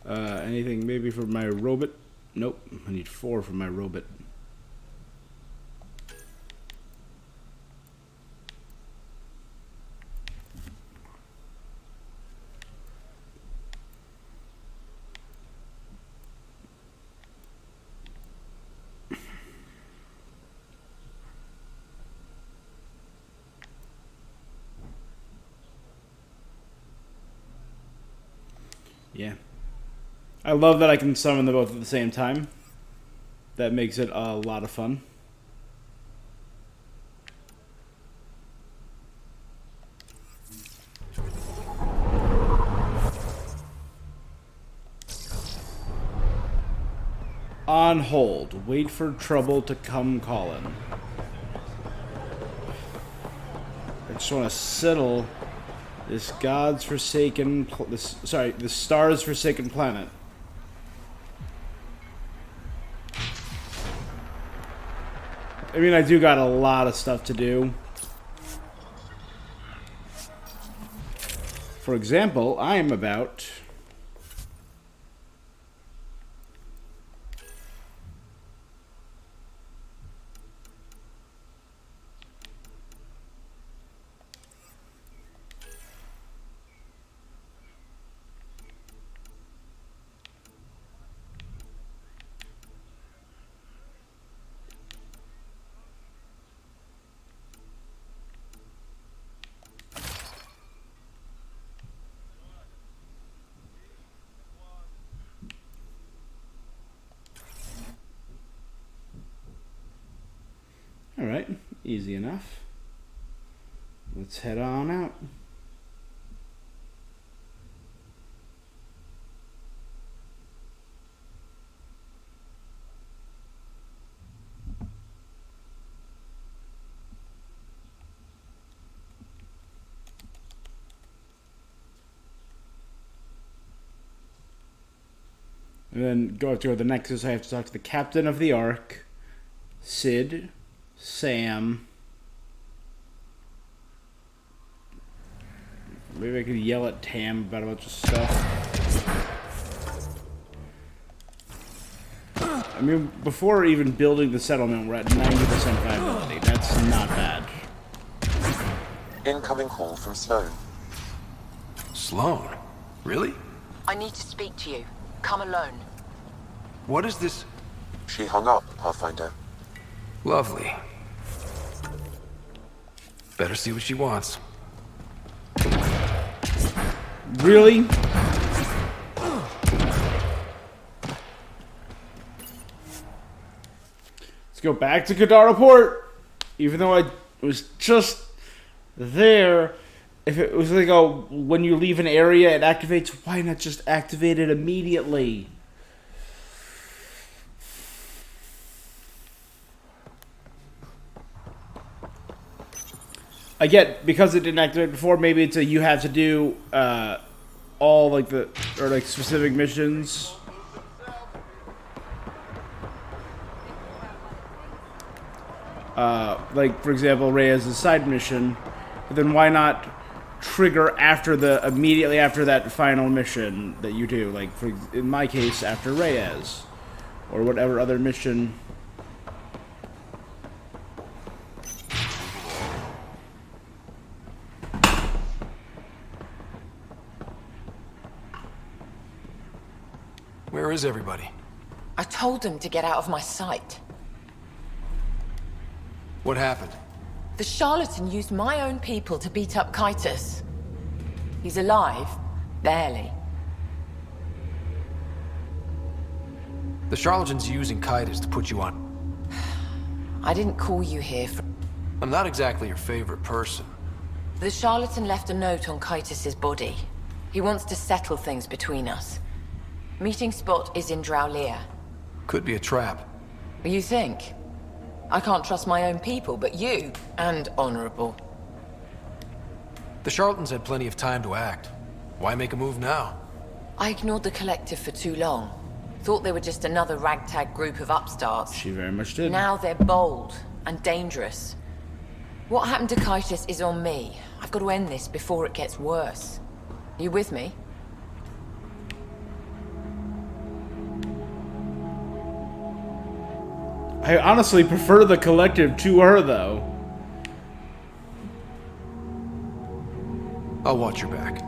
Anything maybe for my robot? Nope, I need 4 for my robot. Yeah. I love that I can summon them both at the same time. That makes it a lot of fun. On hold. Wait for trouble to come calling. I just want to settle this God's forsaken, this star's forsaken planet. I mean, I do got a lot of stuff to do. For example, I am about Alright, easy enough. Let's head on out. And then go to the Nexus. I have to talk to the captain of the Ark, Sid, Sam. Maybe I could yell at Tam about a bunch of stuff. I mean, before even building the settlement, we're at 90% viability. That's not bad. Incoming call from Sloan. Sloan? Really? I need to speak to you. Come alone. What is this? She hung up, Pathfinder. Lovely. Better see what she wants. Really? Let's go back to Kadara Port. Even though I was just there, if it was like, oh, when you leave an area it activates, why not just activate it immediately? I get, because it didn't activate before, maybe it's a you have to do all like the, or like specific missions. Like for example, Reyes' side mission, but then why not trigger after the, immediately after that final mission that you do, like for, in my case after Reyes, or whatever other mission. Where is everybody? I told them to get out of my sight. What happened? The charlatan used my own people to beat up Kytus. He's alive. Barely. The charlatan's using Kytus to put you on. I didn't call you here for... I'm not exactly your favorite person. The charlatan left a note on Kytus's body. He wants to settle things between us. Meeting spot is in Drowlear. Could be a trap. You think? I can't trust my own people, but you, and Honorable. The charlatans had plenty of time to act. Why make a move now? I ignored the collective for too long. Thought they were just another ragtag group of upstarts. She very much did. Now they're bold and dangerous. What happened to Kytus is on me. I've got to end this before it gets worse. You with me? I honestly prefer the collective to her, though. I'll watch your back.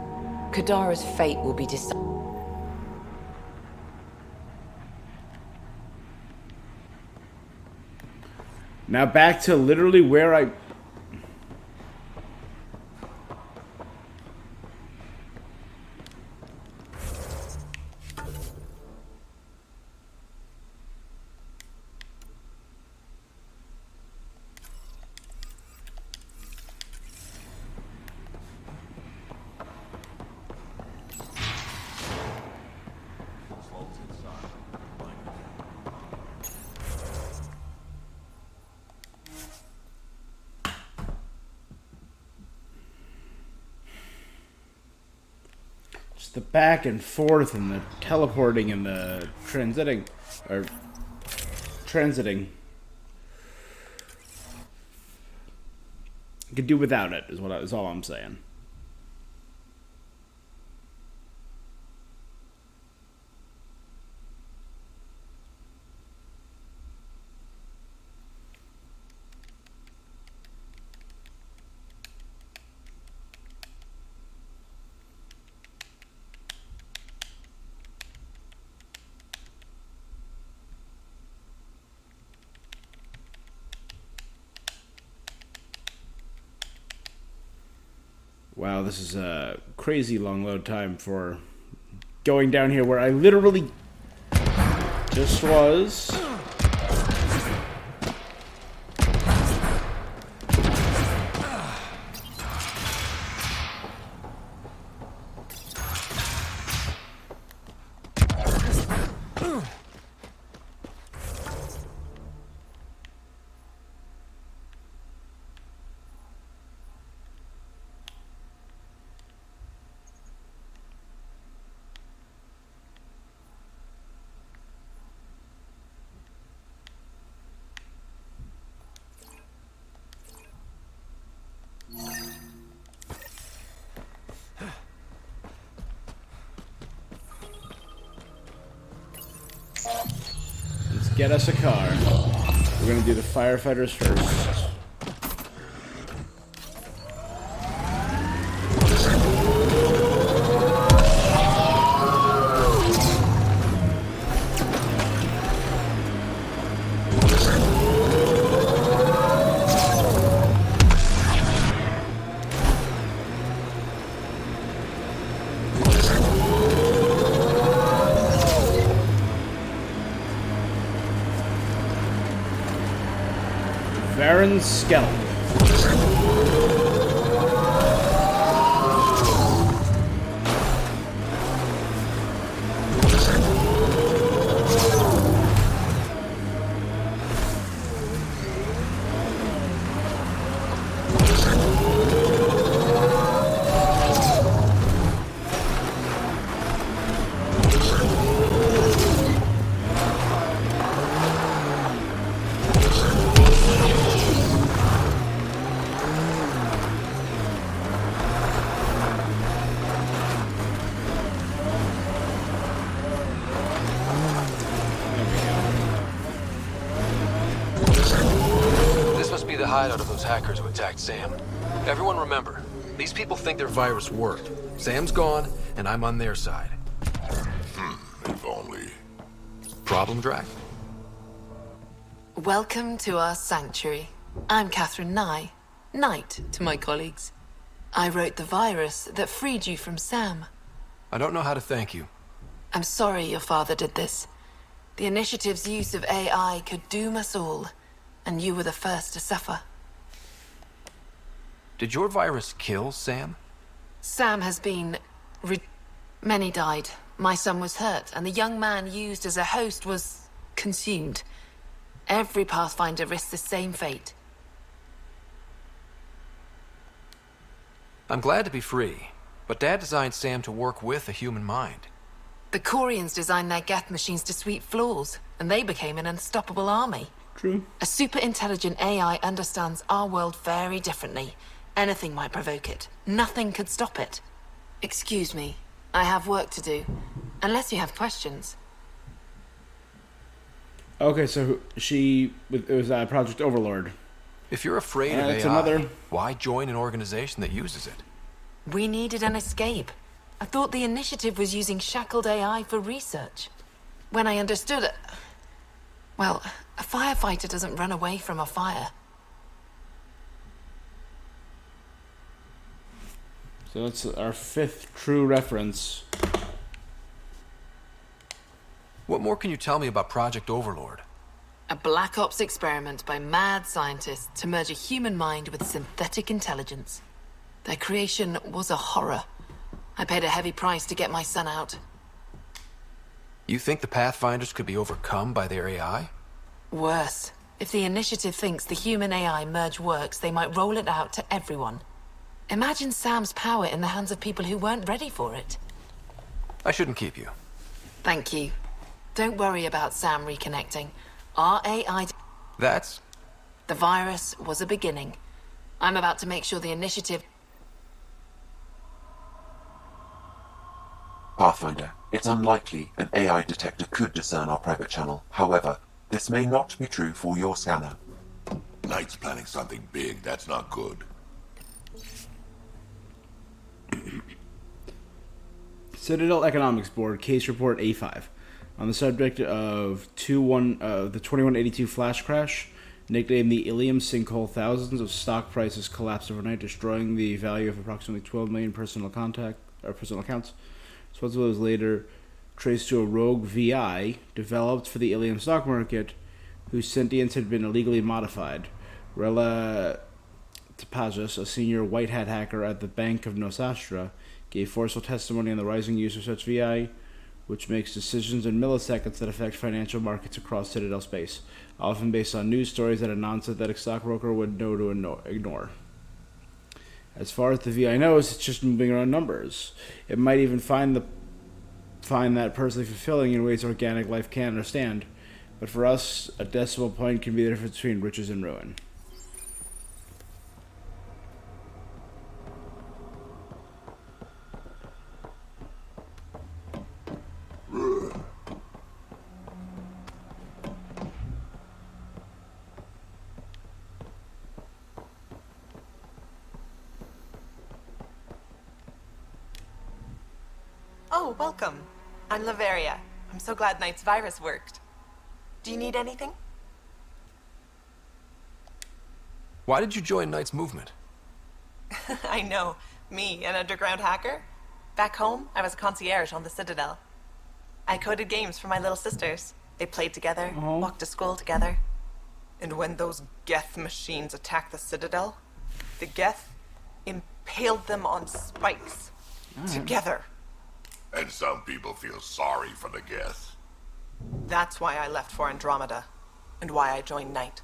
Kadara's fate will be decided. Now back to literally where I... the back and forth and the teleporting and the transiting. I could do without it, is all I'm saying. Wow, this is a crazy long load time for going down here where I literally just was. Let's get us a car. We're gonna do the firefighters first. Baron's scalp. The hideout of those hackers who attacked Sam. Everyone remember, these people think their virus worked. Sam's gone, and I'm on their side. If only. Problem, Drac? Welcome to our sanctuary. I'm Catherine Nye, Knight to my colleagues. I wrote the virus that freed you from Sam. I don't know how to thank you. I'm sorry your father did this. The Initiative's use of AI could doom us all, and you were the first to suffer. Did your virus kill Sam? Sam has been... Many died. My son was hurt, and the young man used as a host was... consumed. Every Pathfinder risks the same fate. I'm glad to be free, but Dad designed Sam to work with a human mind. The Corians designed their Geth machines to sweep floors, and they became an unstoppable army. True. A super-intelligent AI understands our world very differently. Anything might provoke it. Nothing could stop it. Excuse me. I have work to do. Unless you have questions. Okay, so it was Project Overlord. If you're afraid of AI, why join an organization that uses it? We needed an escape. I thought the Initiative was using shackled AI for research. When I understood it... Well, a firefighter doesn't run away from a fire. So that's our 5th true reference. What more can you tell me about Project Overlord? A Black Ops experiment by mad scientists to merge a human mind with synthetic intelligence. Their creation was a horror. I paid a heavy price to get my son out. You think the Pathfinders could be overcome by their AI? Worse. If the Initiative thinks the human-AI merge works, they might roll it out to everyone. Imagine Sam's power in the hands of people who weren't ready for it. I shouldn't keep you. Thank you. Don't worry about Sam reconnecting. Our AI... That's... The virus was a beginning. I'm about to make sure the Initiative... Pathfinder, it's unlikely an AI detector could discern our private channel. However, this may not be true for your scanner. Knight's planning something big. That's not good. Citadel Economics Board, Case Report A5. On the subject of the 2182 flash crash, nicknamed the Ilium Sinkhole, thousands of stock prices collapsed overnight, destroying the value of approximately 12 million personal accounts. Responsibility was later traced to a rogue VI developed for the Ilium stock market, whose sentience had been illegally modified. Rela Tapajas, a senior white hat hacker at the Bank of Nosastra, gave forceful testimony on the rising use of such VI, which makes decisions in milliseconds that affect financial markets across Citadel space, often based on news stories that a non-synthetic stockbroker would know to ignore. As far as the VI knows, it's just moving around numbers. It might even find that personally fulfilling in ways organic life can't understand. But for us, a decimal point can be the difference between riches and ruin. Oh, welcome. I'm Laveria. I'm so glad Knight's virus worked. Do you need anything? Why did you join Knight's movement? I know. Me, an underground hacker? Back home, I was a concierge on the Citadel. I coded games for my little sisters. They played together, walked to school together. And when those Geth machines attacked the Citadel, the Geth impaled them on spikes. Together. And some people feel sorry for the Geth. That's why I left for Andromeda. And why I joined Knight.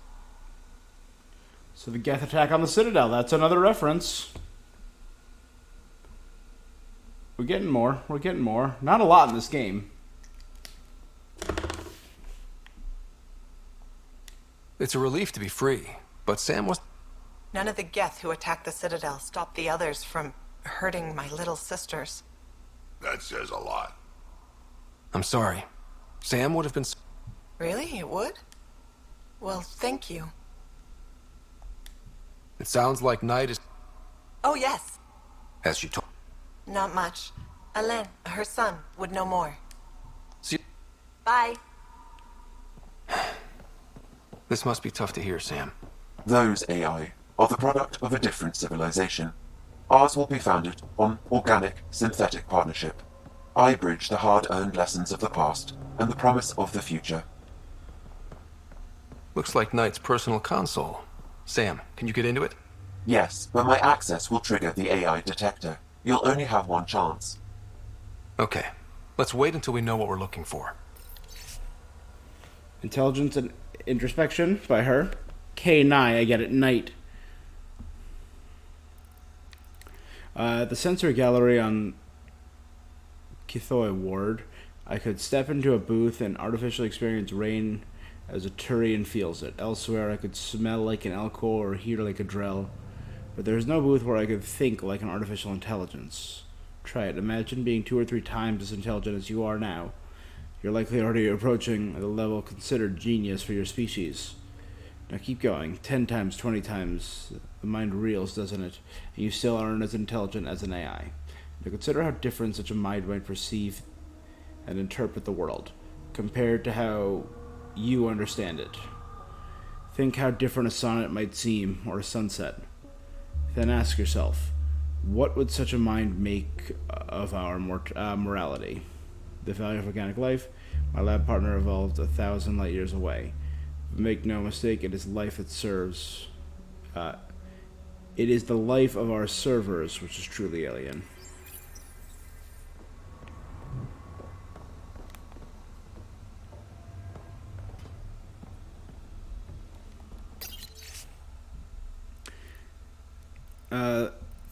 So the Geth attack on the Citadel, that's another reference. We're getting more. We're getting more. Not a lot in this game. It's a relief to be free, but Sam was... None of the Geth who attacked the Citadel stopped the others from hurting my little sisters. That says a lot. I'm sorry. Sam would have been... Really? It would? Well, thank you. It sounds like Knight is... Oh, yes. As you told... Not much. Alain, her son, would know more. See... Bye. This must be tough to hear, Sam. Those AI are the product of a different civilization. Ours will be founded on organic, synthetic partnership. I bridge the hard-earned lessons of the past and the promise of the future. Looks like Knight's personal console. Sam, can you get into it? Yes, but my access will trigger the AI detector. You'll only have one chance. Okay. Let's wait until we know what we're looking for. Intelligence and introspection by her. K9, I get it, Knight. The sensory gallery on Kithoy Ward, I could step into a booth and artificially experience rain as a Turian feels it. Elsewhere, I could smell like an Elko or hear like a Drell. But there's no booth where I could think like an artificial intelligence. Try it. Imagine being 2 or 3 times as intelligent as you are now. You're likely already approaching the level considered genius for your species. Now keep going. 10 times, 20 times. The mind reels, doesn't it? And you still aren't as intelligent as an AI. Now consider how different such a mind might perceive and interpret the world, compared to how you understand it. Think how different a sonnet might seem, or a sunset. Then ask yourself, what would such a mind make of our morality? The value of organic life? My lab partner evolved 1,000 light years away. Make no mistake, it is life it serves. It is the life of our servers which is truly alien.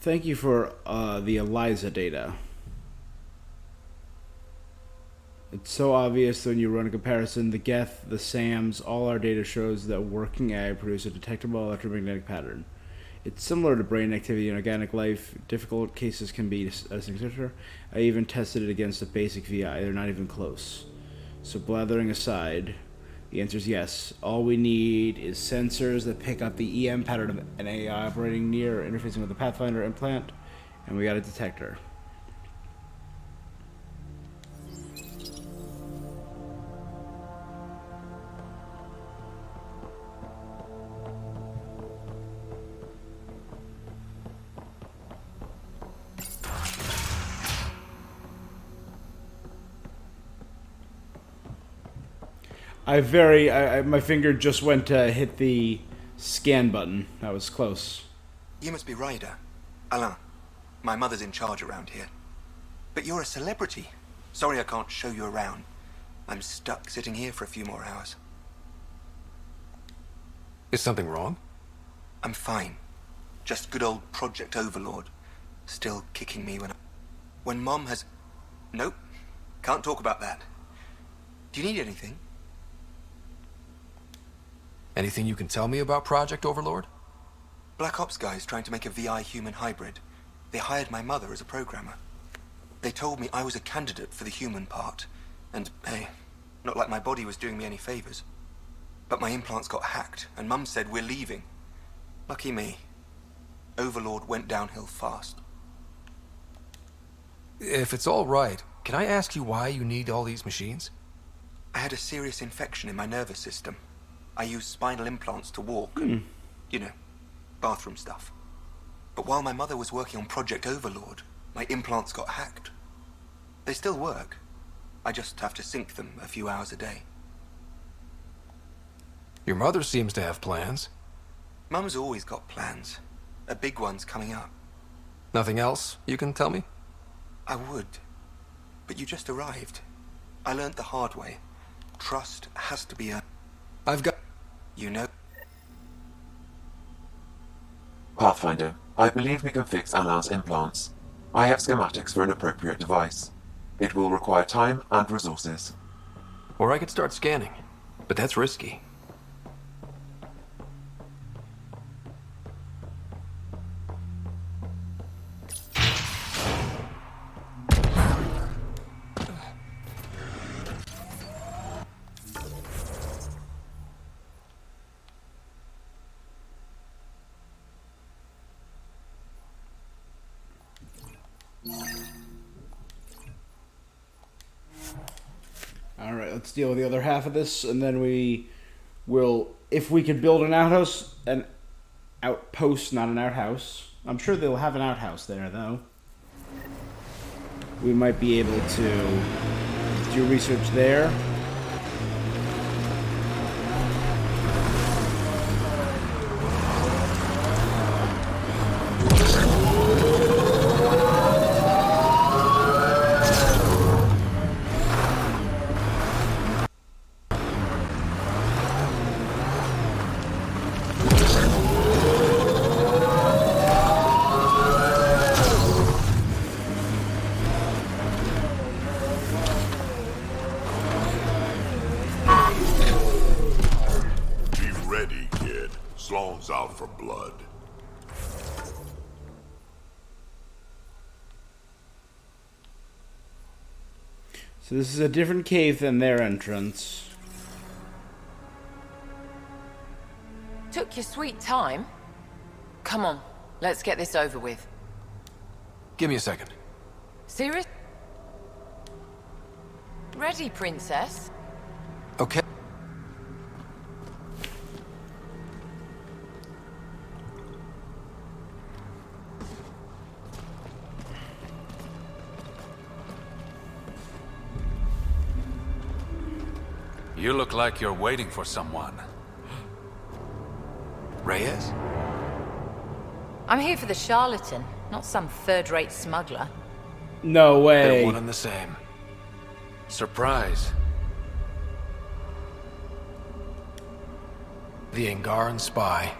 Thank you for the ELIZA data. It's so obvious when you run a comparison. The Geth, the SAMs, all our data shows that working AI produce a detectable electromagnetic pattern. It's similar to brain activity in organic life. Difficult cases can be a signature. I even tested it against a basic VI. They're not even close. So blathering aside, the answer is yes. All we need is sensors that pick up the EM pattern of an AI operating near or interfacing with the Pathfinder implant, and we got a detector. My finger just went to hit the scan button. That was close. You must be Ryder. Alain. My mother's in charge around here. But you're a celebrity. Sorry I can't show you around. I'm stuck sitting here for a few more hours. Is something wrong? I'm fine. Just good old Project Overlord. Still kicking me when Mom has... Nope. Can't talk about that. Do you need anything? Anything you can tell me about Project Overlord? Black Ops guys trying to make a VI-human hybrid. They hired my mother as a programmer. They told me I was a candidate for the human part. And, hey, not like my body was doing me any favors. But my implants got hacked, and Mum said we're leaving. Lucky me. Overlord went downhill fast. If it's all right, can I ask you why you need all these machines? I had a serious infection in my nervous system. I used spinal implants to walk and, you know, bathroom stuff. But while my mother was working on Project Overlord, my implants got hacked. They still work. I just have to sync them a few hours a day. Your mother seems to have plans. Mum's always got plans. A big one's coming up. Nothing else you can tell me? I would. But you just arrived. I learned the hard way. Trust has to be earned. I've got... You know... Pathfinder, I believe we can fix Alain's implants. I have schematics for an appropriate device. It will require time and resources. Or I could start scanning, but that's risky. Alright, let's deal with the other half of this, and then we will, if we can build an outhouse, an outpost, not an outhouse. I'm sure they'll have an outhouse there, though. We might be able to do research there. Out for blood. So this is a different cave than their entrance. Took your sweet time. Come on, let's get this over with. Give me a second. Serious? Ready, princess? Okay. You look like you're waiting for someone. Reyes? I'm here for the charlatan, not some third-rate smuggler. No way. They're one and the same. Surprise. The Angaran spy.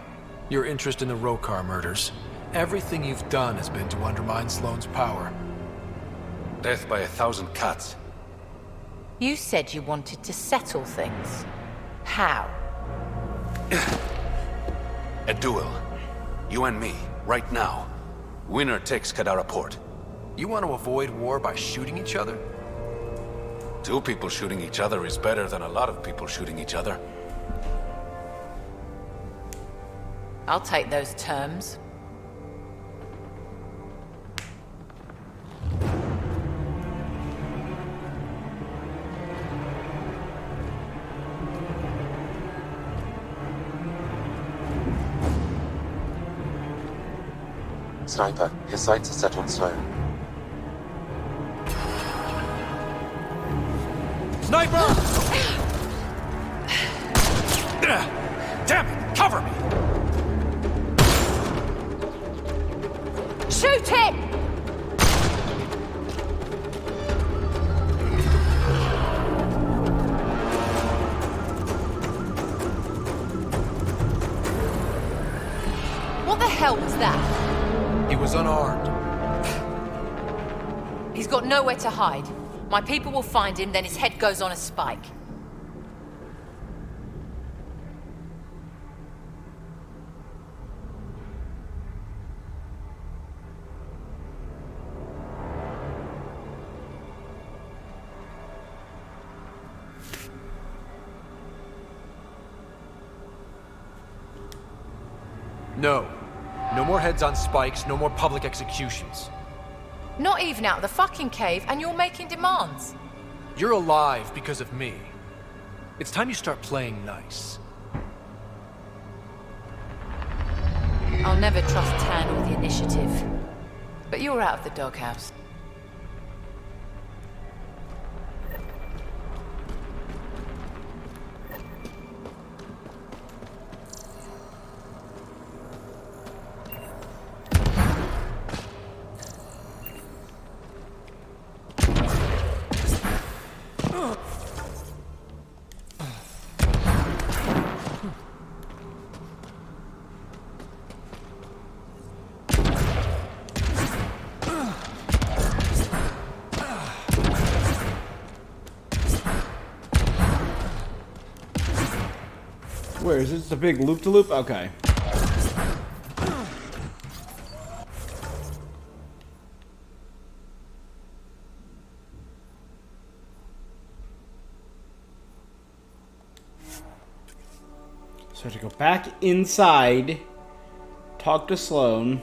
Your interest in the Rokar murders. Everything you've done has been to undermine Sloane's power. Death by 1,000 cuts. You said you wanted to settle things. How? A duel. You and me, right now. Winner takes Kadara Port. You want to avoid war by shooting each other? 2 people shooting each other is better than a lot of people shooting each other. I'll take those terms. Sniper, his sights are set on Sloane. Sniper! Damn it! Cover me! Shoot him! What the hell was that? He was unarmed. He's got nowhere to hide. My people will find him, then his head goes on a spike. No. No more heads on spikes, no more public executions. Not even out of the fucking cave, and you're making demands. You're alive because of me. It's time you start playing nice. I'll never trust Tan or the initiative. But you're out of the doghouse. Where is it? It's a big loop-to-loop? Okay. So to go back inside, talk to Sloane.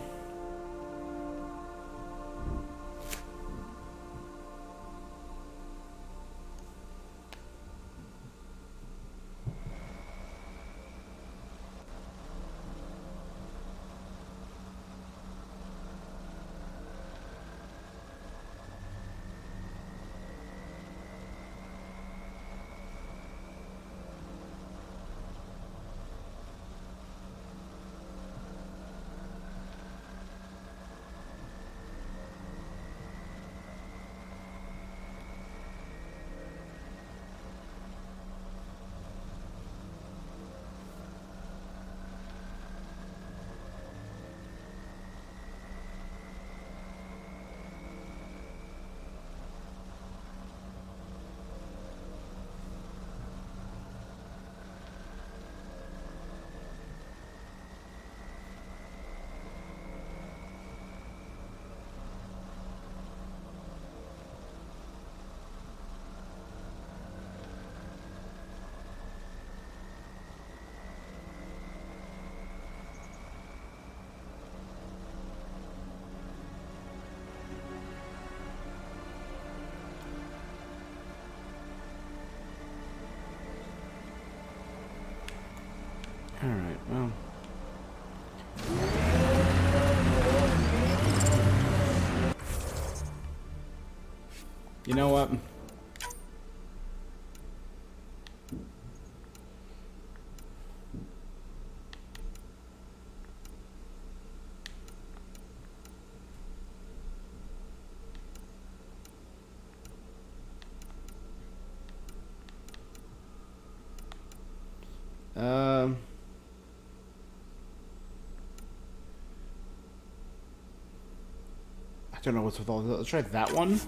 Alright, well. You know what? I don't know what's with all this. Let's try that one.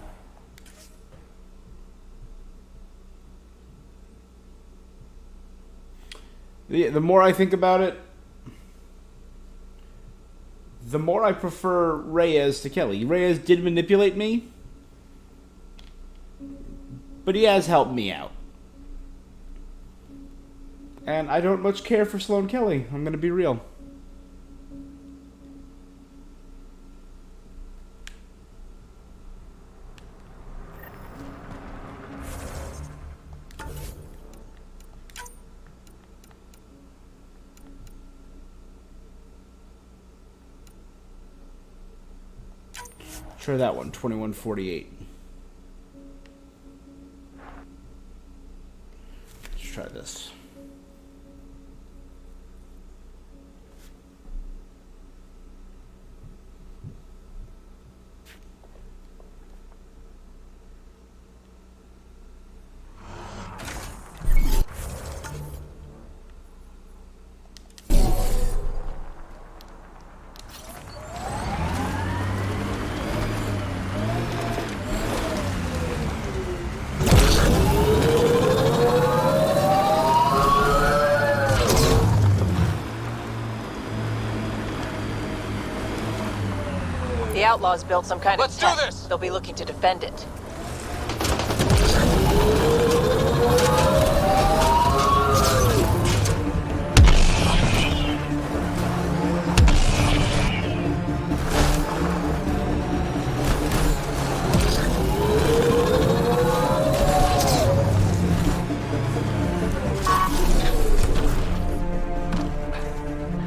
The more I think about it, the more I prefer Reyes to Kelly. Reyes did manipulate me, but he has helped me out. And I don't much care for Sloane Kelly. I'm gonna be real. Try that one, 2148. Let's try this. The outlaws built some kind of tent. They'll be looking to defend it.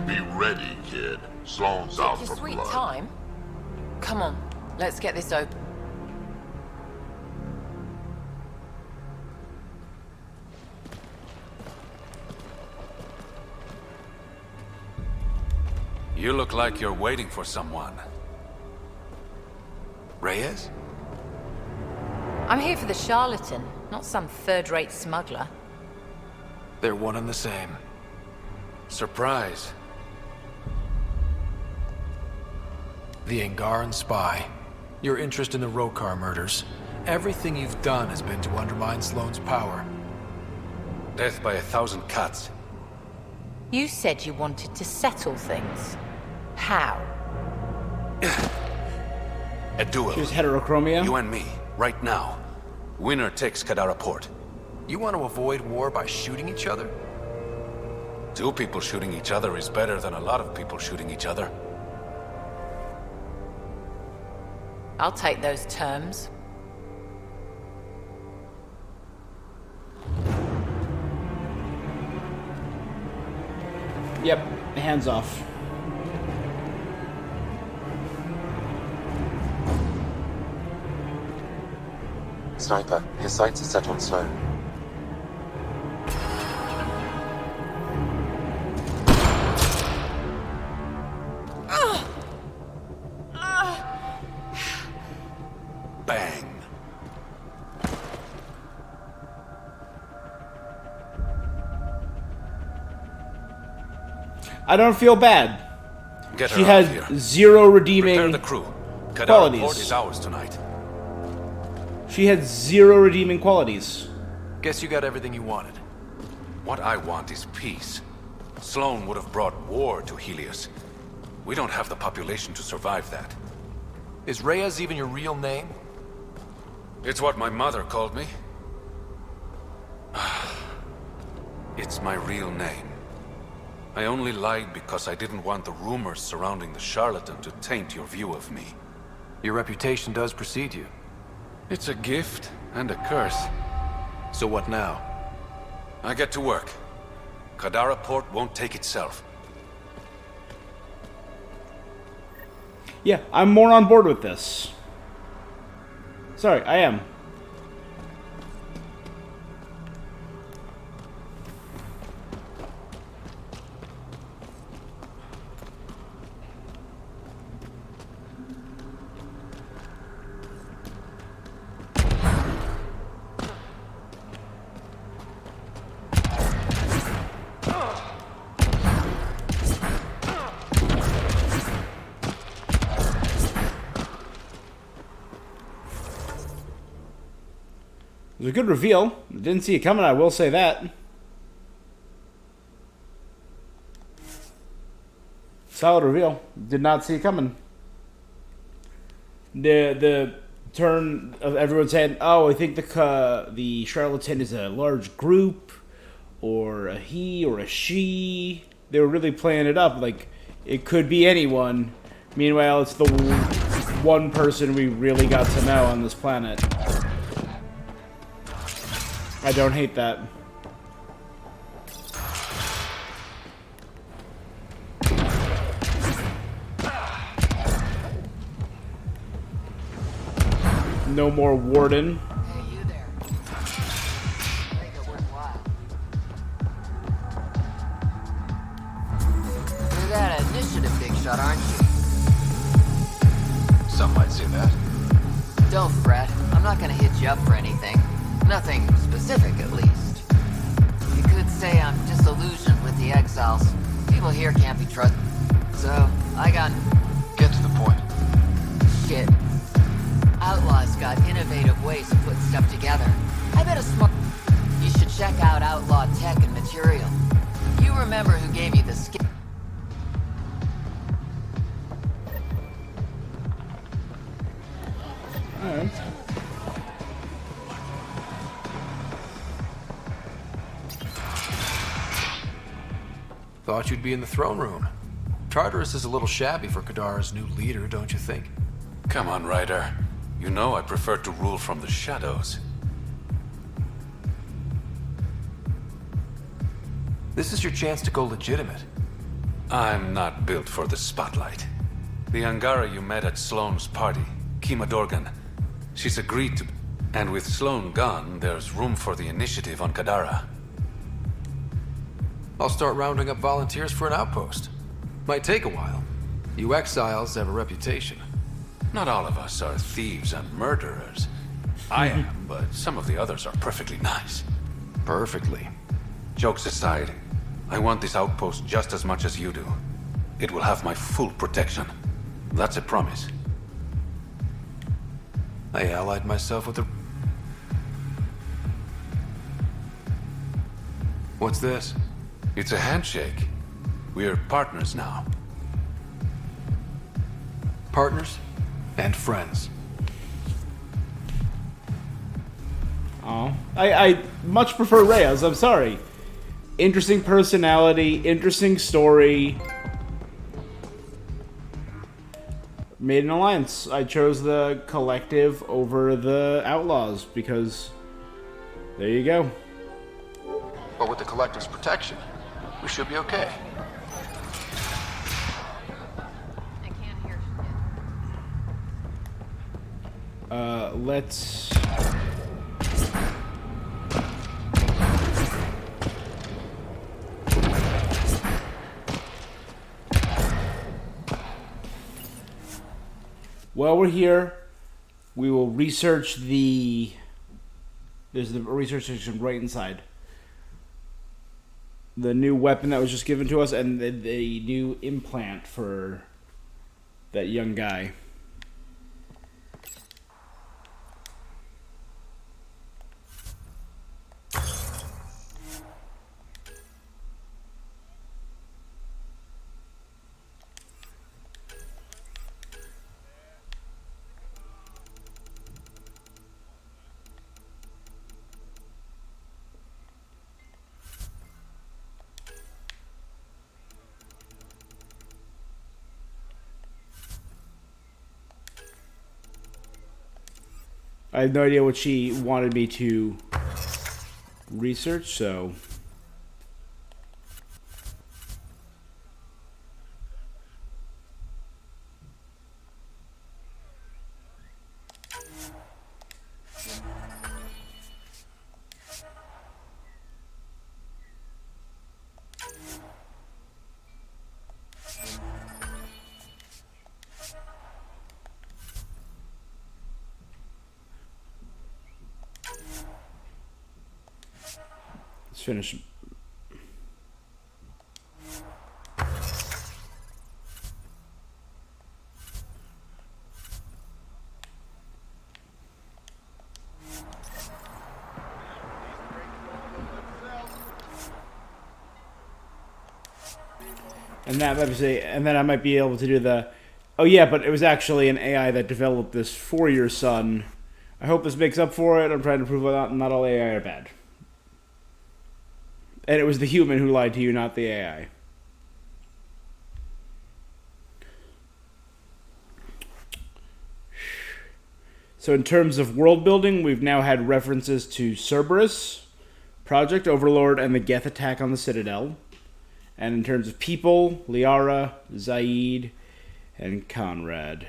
Be ready, kid. Sloane's out Take for your sweet blood. time. Come on, let's get this open. You look like you're waiting for someone. Reyes? I'm here for the charlatan, not some third-rate smuggler. They're one and the same. Surprise. The Angaran spy. Your interest in the Rokar murders. Everything you've done has been to undermine Sloane's power. Death by 1,000 cuts. You said you wanted to settle things. How? A duel. She's heterochromia. You and me, right now. Winner takes Kadara Port. You want to avoid war by shooting each other? 2 people shooting each other is better than a lot of people shooting each other. I'll take those terms. Yep, hands off. Sniper, his sights are set on Sloan. Bang. I don't feel bad. Get her She out has of here. zero redeeming Prepare the crew. Kadara qualities. Port is ours tonight. She had 0 redeeming qualities. Guess you got everything you wanted. What I want is peace. Sloan would have brought war to Helios. We don't have the population to survive that. Is Reyes even your real name? It's what my mother called me. It's my real name. I only lied because I didn't want the rumors surrounding the charlatan to taint your view of me. Your reputation does precede you. It's a gift and a curse. So what now? I get to work. Kadara Port won't take itself. Yeah, I'm more on board with this. Sorry, I am. It was a good reveal. Didn't see it coming, I will say that. Solid reveal. Did not see it coming. The turn of everyone saying, "Oh, I think the charlatan is a large group, or a he, or a she." They were really playing it up like it could be anyone. Meanwhile, it's the one person we really got to know on this planet. I don't hate that. No more warden. Hey, you there. Make it worthwhile. You're that initiative big shot, aren't you? Some might say that. Don't fret. I'm not gonna hit you up for anything. Nothing specific, at least. You could say I'm disillusioned with the exiles. People here can't be trusted. So, I got... Get to the point. Shit. Outlaws got innovative ways of putting stuff together. I bet a smart... You should check out Outlaw Tech and Material. You remember who gave you the skill. Alright. Thought you'd be in the throne room. Tartarus is a little shabby for Kadara's new leader, don't you think? Come on, Ryder. You know I prefer to rule from the shadows. This is your chance to go legitimate. I'm not built for the spotlight. The Angara you met at Sloane's party, Kima Dorgan, she's agreed to... And with Sloane gone, there's room for the initiative on Kadara. I'll start rounding up volunteers for an outpost. Might take a while. You exiles have a reputation. Not all of us are thieves and murderers. I am, but some of the others are perfectly nice. Perfectly. Jokes aside, I want this outpost just as much as you do. It will have my full protection. That's a promise. I allied myself with the... What's this? It's a handshake. We're partners now. Partners and friends. Oh, I much prefer Reyes. I'm sorry. Interesting personality, interesting story. Made an alliance. I chose the collective over the outlaws because there you go. But with the collective's protection, we should be okay. Let's... While we're here, we will research the... There's the research section right inside. The new weapon that was just given to us and the new implant for that young guy. I have no idea what she wanted me to research, so... Let's finish. And that might say, and then I might be able to do the, oh yeah, but it was actually an AI that developed this for your son. I hope this makes up for it. I'm trying to prove that not all AI are bad. And it was the human who lied to you, not the AI. So in terms of world building, we've now had references to Cerberus, Project Overlord, and the Geth attack on the Citadel. And in terms of people, Liara, Zaid, and Conrad.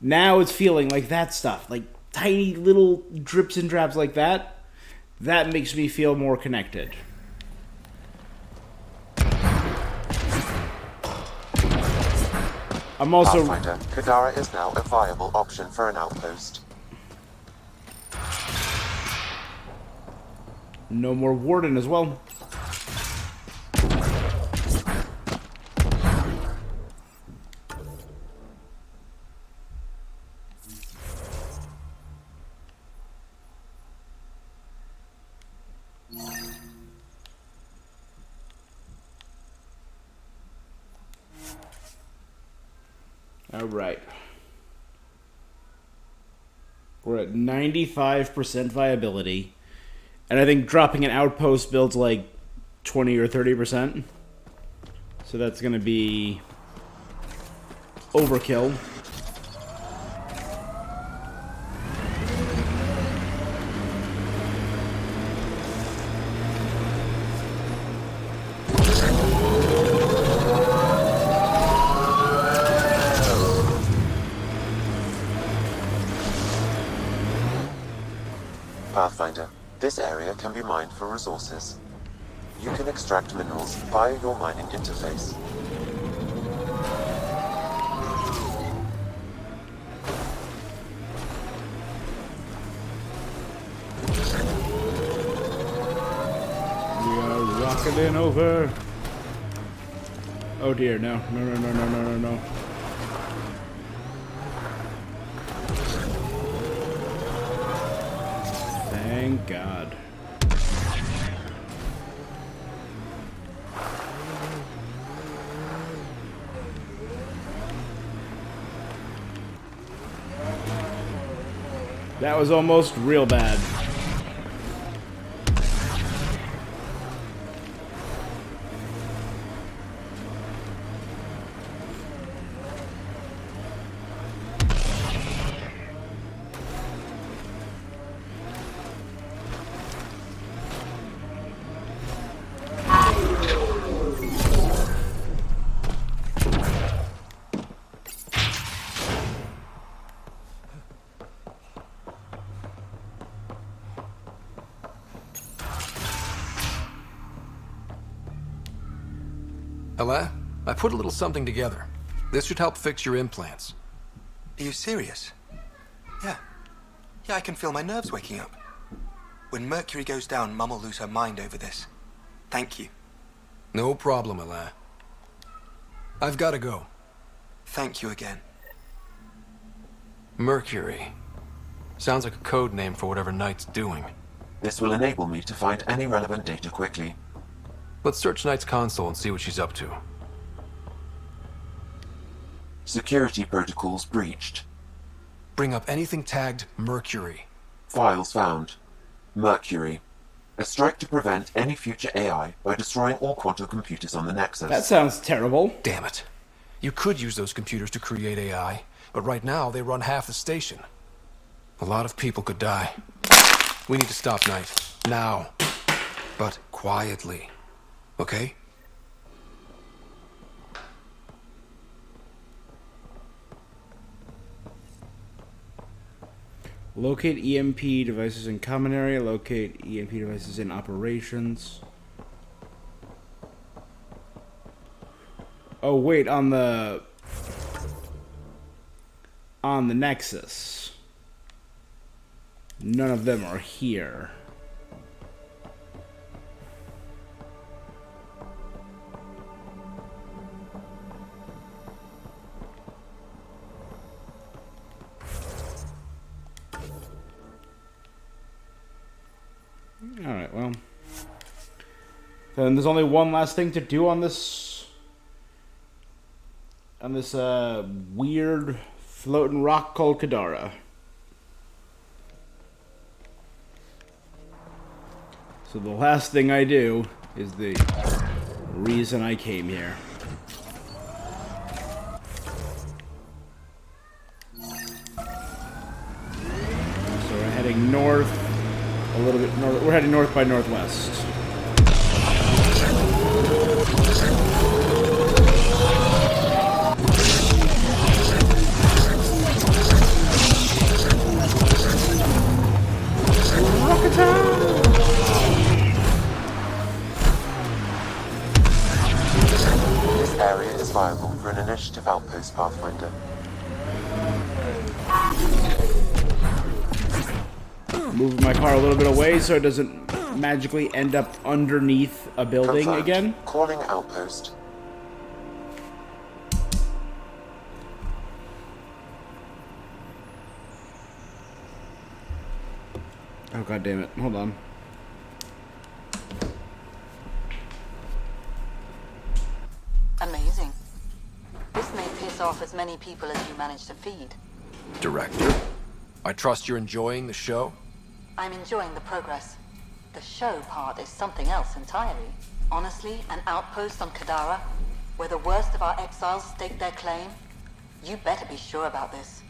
Now it's feeling like that stuff, like tiny little drips and drabs like that. That makes me feel more connected. I'm also... Pathfinder, Kadara is now a viable option for an outpost. No more Warden as well. Alright. We're at 95% viability. And I think dropping an outpost builds like 20 or 30%. So that's going to be overkill. Pathfinder, this area can be mined for resources. You can extract minerals via your mining interface. We are rocketing over. Oh dear, no. No, no, no, no, no, no, no. Thank God. That was almost real bad. Ella, I put a little something together. This should help fix your implants. Are you serious? Yeah. Yeah, I can feel my nerves waking up. When Mercury goes down, Mum will lose her mind over this. Thank you. No problem, Ella. I've got to go. Thank you again. Mercury. Sounds like a code name for whatever Knight's doing. This will enable me to find any relevant data quickly. Let's search Knight's console and see what she's up to. Security protocols breached. Bring up anything tagged Mercury. Files found. Mercury. A strike to prevent any future AI by destroying all quantum computers on the Nexus. That sounds terrible. Damn it. You could use those computers to create AI, but right now they run half the station. A lot of people could die. We need to stop Knight. Now. But quietly. Okay? Locate EMP devices in common area. Locate EMP devices in operations. Oh, wait, on the Nexus. None of them are here. Alright, well. Then there's only one last thing to do on this weird floating rock called Kadara. So the last thing I do is the reason I came here. So we're heading north, a little bit north. We're heading north by northwest. This area is viable for an initiative outpost, Pathfinder. Moving my car a little bit away so it doesn't magically end up underneath a building Confirmed. again. Calling outpost. Oh, god damn it. Hold on. Amazing. This may piss off as many people as you manage to feed. Director, I trust you're enjoying the show? I'm enjoying the progress. The show part is something else entirely. Honestly, an outpost on Kadara, where the worst of our exiles stake their claim, you better be sure about this.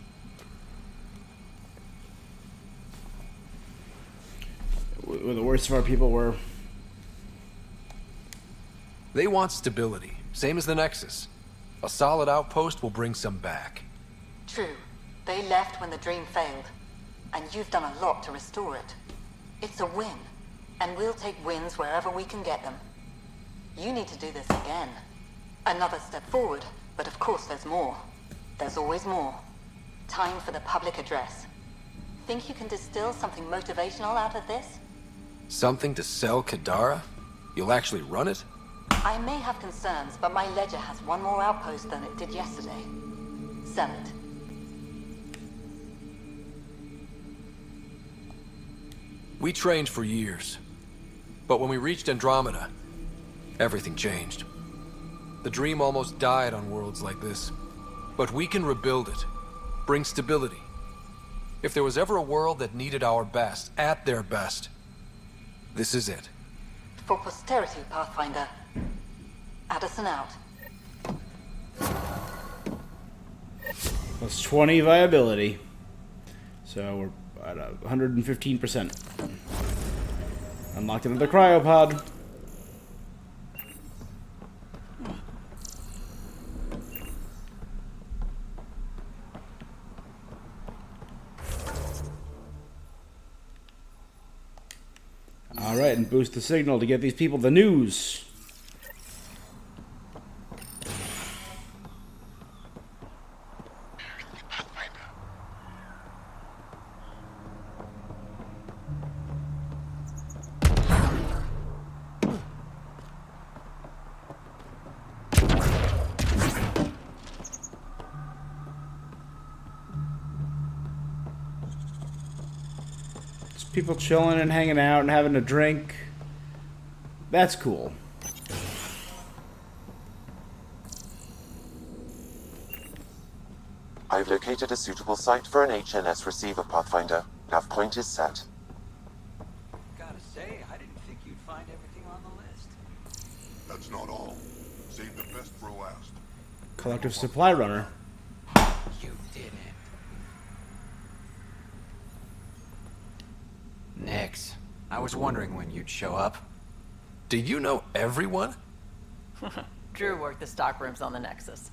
Where the worst of our people were. They want stability, same as the Nexus. A solid outpost will bring some back. True. They left when the dream failed. And you've done a lot to restore it. It's a win. And we'll take wins wherever we can get them. You need to do this again. Another step forward, but of course there's more. There's always more. Time for the public address. Think you can distill something motivational out of this? Something to sell Kadara? You'll actually run it? I may have concerns, but my ledger has one more outpost than it did yesterday. Sell it. We trained for years. But when we reached Andromeda, everything changed. The dream almost died on worlds like this. But we can rebuild it. Bring stability. If there was ever a world that needed our best, at their best, this is it. For posterity, Pathfinder. Addison out. Plus 20 viability. So we're at 115%. Unlocked another cryopod. Alright, and boost the signal to get these people the news. People chilling and hanging out and having a drink. That's cool. I've located a suitable site for an HNS receiver, Pathfinder. Nav point is set. Gotta say, I didn't think you'd find everything on the list. That's not all. Save the best for last. Collective supply runner. You didn't. Nix. I was wondering when you'd show up. Do you know everyone? Drew worked the stockrooms on the Nexus.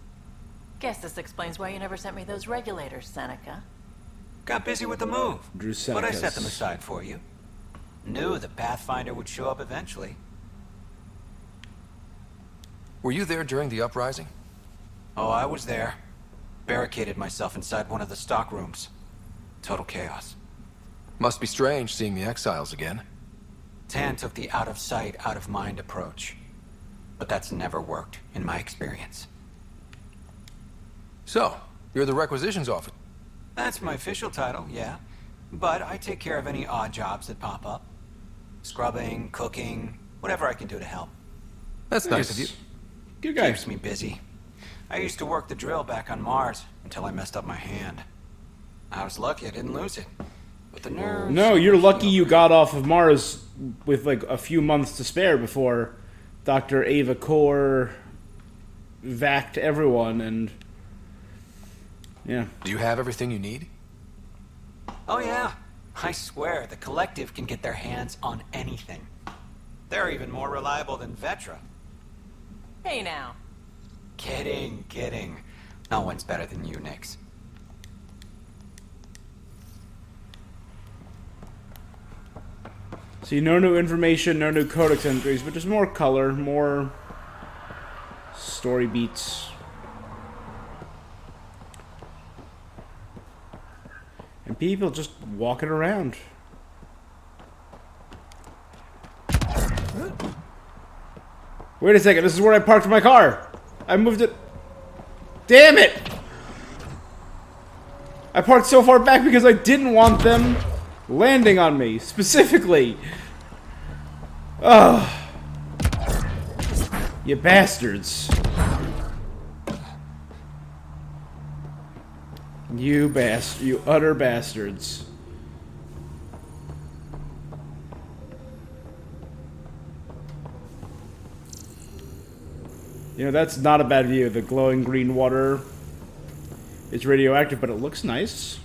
Guess this explains why you never sent me those regulators, Seneca. Got busy with the move. Drew But I Senecas. set them aside for you. Knew the Pathfinder would show up eventually. Were you there during the uprising? Oh, I was there. Barricaded myself inside one of the stockrooms. Total chaos. Must be strange seeing the exiles again. Tan took the out-of-sight, out-of-mind approach. But that's never worked, in my experience. So, you're the requisitions officer. That's my official title, yeah. But I take care of any odd jobs that pop up. Scrubbing, cooking, whatever I can do to help. That's nice of you. Good guy. Keeps me busy. I used to work the drill back on Mars until I messed up my hand. I was lucky I didn't lose it. But the nerves... No, you're lucky you got off of Mars with like a few months to spare before Dr. Ava Core vacked everyone and... Yeah. Do you have everything you need? Oh yeah. I swear, the Collective can get their hands on anything. They're even more reliable than Vetra. Hey now. Kidding, kidding. No one's better than you, Nix. See, no new information, no new codex entries, but just more color, more story beats. And people just walking around. Wait a second, this is where I parked my car. I moved it. Damn it! I parked so far back because I didn't want them landing on me, specifically. Ugh. You bastards. You utter bastards. You know, that's not a bad view. The glowing green water is radioactive, but it looks nice.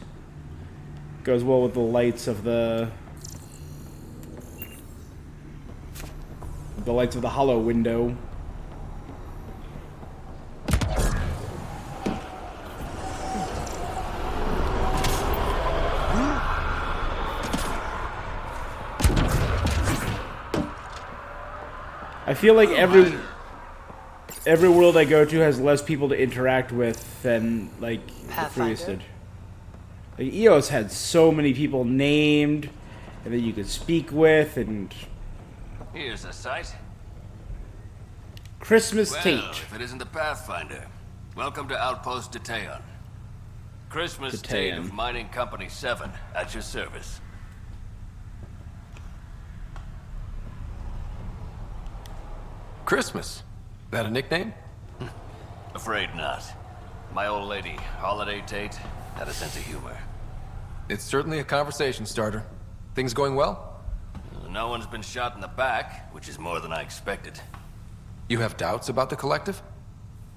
Goes well with the lights of the lights of the hollow window. I feel like every world I go to has less people to interact with than like the previous did. Like, EOS had so many people named and that you could speak with, and Here's a sight. Christmas Well, Tate. if it isn't the Pathfinder. Welcome to Outpost Detayon. Christmas Tate of Mining Company 7, at your service. Christmas. That a nickname? Afraid not. My old lady, Holiday Tate, had a sense of humor. It's certainly a conversation starter. Things going well? No one's been shot in the back, which is more than I expected. You have doubts about the Collective?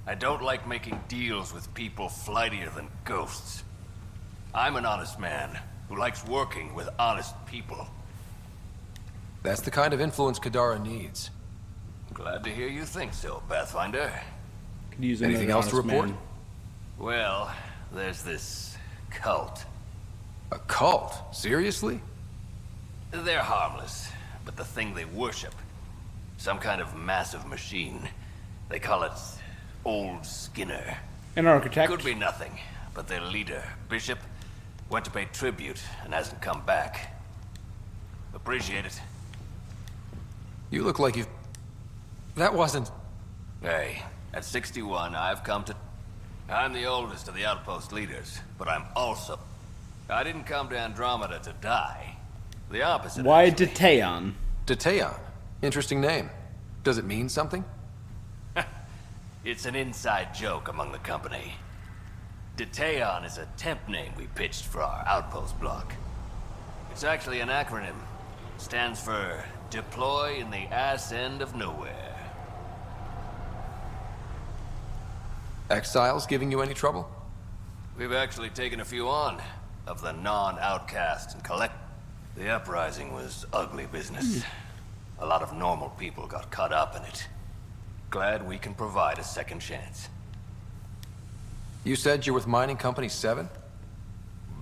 I don't like making deals with people flightier than ghosts. I'm an honest man who likes working with honest people. That's the kind of influence Kadara needs. Glad to hear you think so, Pathfinder. Could use anything else to report? Man. Well, there's this cult. A cult? Seriously? They're harmless, but the thing they worship, some kind of massive machine. They call it Old Skinner. An architect. Could be nothing, but their leader, Bishop, went to pay tribute and hasn't come back. Appreciate it. You look like you've... That wasn't... Hey, at 61, I've come to... I'm the oldest of the outpost leaders, but I'm also... I didn't come to Andromeda to die. The opposite. Why Detaeon? Detaeon? Interesting name. Does it mean something? It's an inside joke among the company. Detaeon is a temp name we pitched for our outpost block. It's actually an acronym. Stands for Deploy in the Ass End of Nowhere. Exiles giving you any trouble? We've actually taken a few on, of the non-outcast and collect. The uprising was ugly business. A lot of normal people got caught up in it. Glad we can provide a second chance. You said you're with Mining Company 7?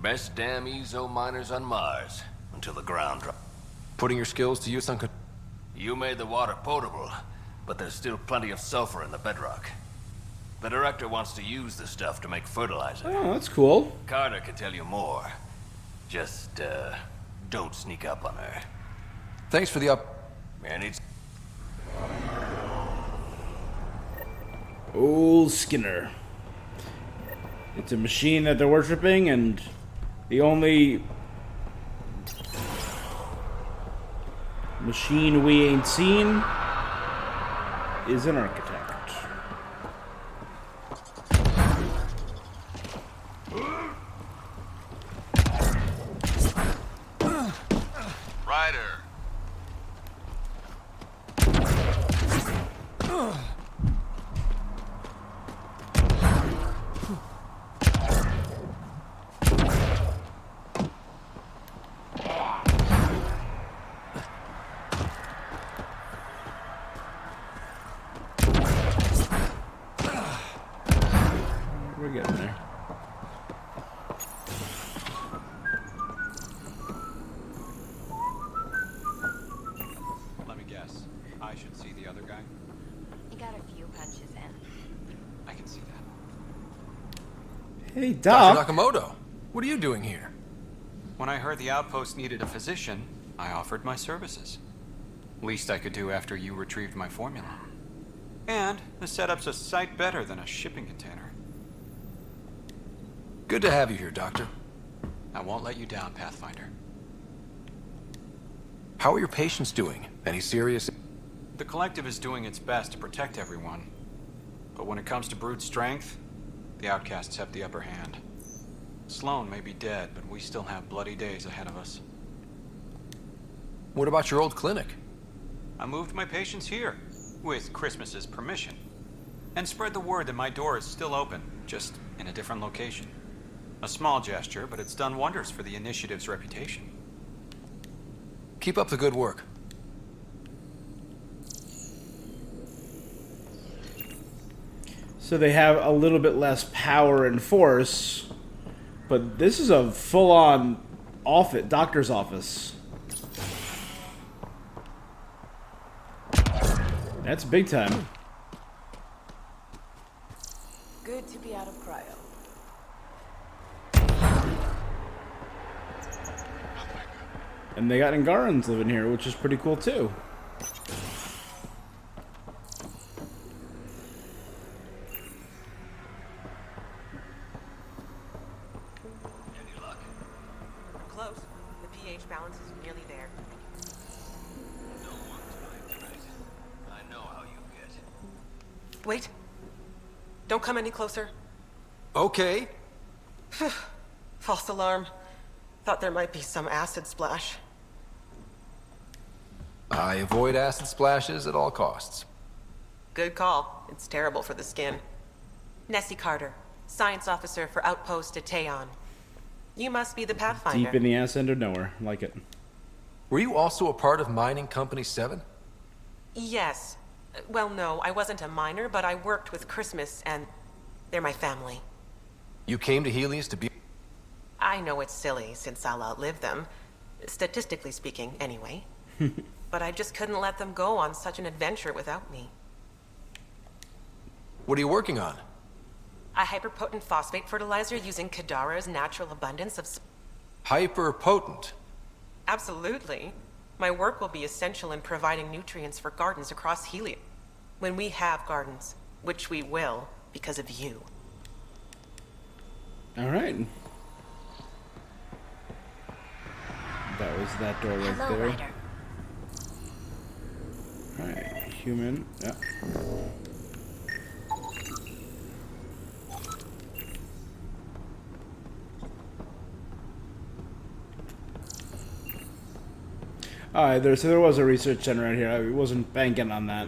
Best damn Ezo miners on Mars, until the ground dropped. Putting your skills to use on... You made the water potable, but there's still plenty of sulfur in the bedrock. The director wants to use the stuff to make fertilizer. Oh, that's cool. Carter can tell you more. Just, don't sneak up on her. Thanks for the up... And it's... Old Skinner. It's a machine that they're worshipping, and the only machine we ain't seen is an architect. Ryder. We're getting there. Let me guess. I should see the other guy? You got a few punches in. I can see that. Hey, Doc. Dr. Nakamoto, what are you doing here? When I heard the outpost needed a physician, I offered my services. Least I could do after you retrieved my formula. And the setup's a sight better than a shipping container. Good to have you here, Doctor. I won't let you down, Pathfinder. How are your patients doing? Any serious... The Collective is doing its best to protect everyone. But when it comes to brute strength, the outcasts have the upper hand. Sloan may be dead, but we still have bloody days ahead of us. What about your old clinic? I moved my patients here, with Christmas's permission. And spread the word that my door is still open, just in a different location. A small gesture, but it's done wonders for the initiative's reputation. Keep up the good work. So they have a little bit less power and force, but this is a full-on doctor's office. That's big time. Good to be out of cryo. And they got Angarans living here, which is pretty cool too. Close. The pH balance is nearly there. I know how you get. Wait. Don't come any closer. Okay. False alarm. Thought there might be some acid splash. I avoid acid splashes at all costs. Good call. It's terrible for the skin. Nessie Carter, Science Officer for Outpost Teon. You must be the Pathfinder. Deep in the ass end of nowhere. Like it. Were you also a part of Mining Company 7? Yes. Well, no, I wasn't a miner, but I worked with Christmas, and they're my family. You came to Helios to be... I know it's silly, since I'll outlive them. Statistically speaking, anyway. But I just couldn't let them go on such an adventure without me. What are you working on? A hyperpotent phosphate fertilizer using Kadara's natural abundance of... Hyperpotent? Absolutely. My work will be essential in providing nutrients for gardens across Helios. When we have gardens, which we will, because of you. Alright. That was that door right Hello, there. Ryder. Alright, human. Yeah. Alright, so there was a research center right here. I wasn't banking on that.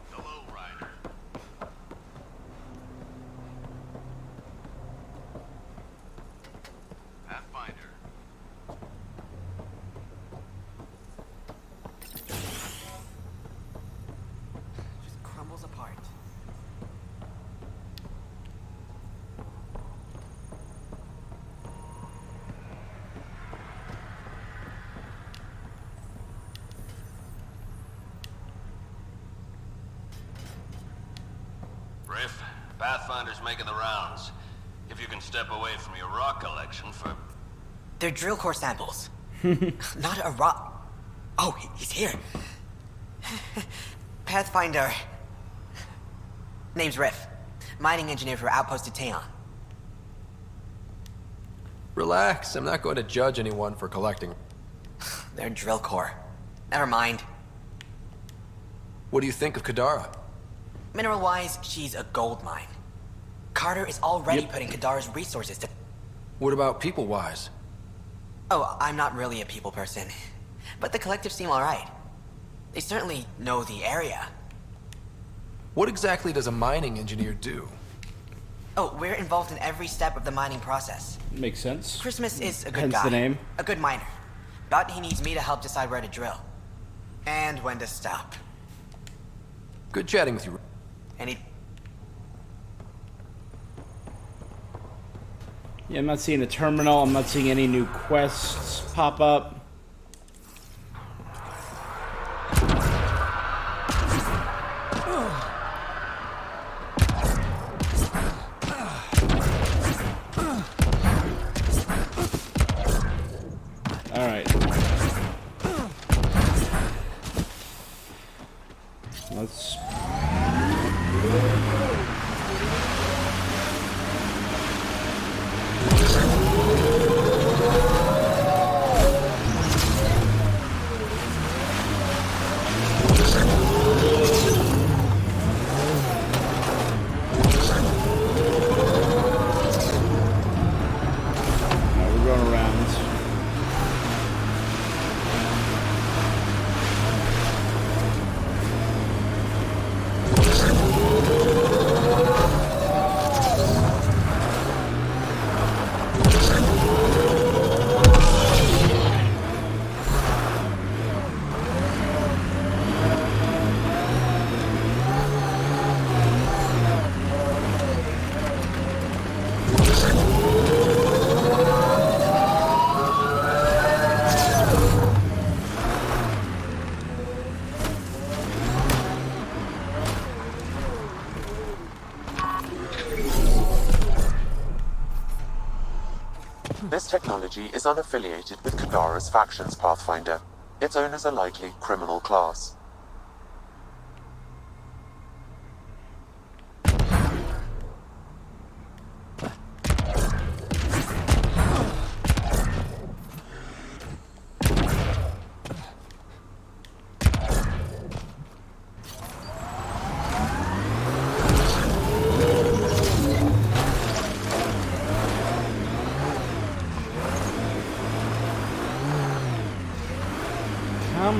Hello, Ryder. Pathfinder. Just crumbles apart. Riff, Pathfinder's making the rounds. If you can step away from your rock collection for... They're drill core samples. Not a rock. Oh, he's here. Pathfinder. Name's Riff. Mining engineer for Outpost Teon. Relax, I'm not going to judge anyone for collecting. They're drill core. Never mind. What do you think of Kadara? Mineral-wise, she's a gold mine. Carter is already putting Kadara's resources to... What about people-wise? Oh, I'm not really a people person. But the collective seem alright. They certainly know the area. What exactly does a mining engineer do? Oh, we're involved in every step of the mining process. Makes sense. Christmas is a good Hence guy. the name. A good miner. But he needs me to help decide where to drill. And when to stop. Good chatting with you. And he... Yeah, I'm not seeing a terminal. I'm not seeing any new quests pop up. Alright. Let's... we're going around. This technology is unaffiliated with Kadara's factions, Pathfinder. Its owners are likely criminal class.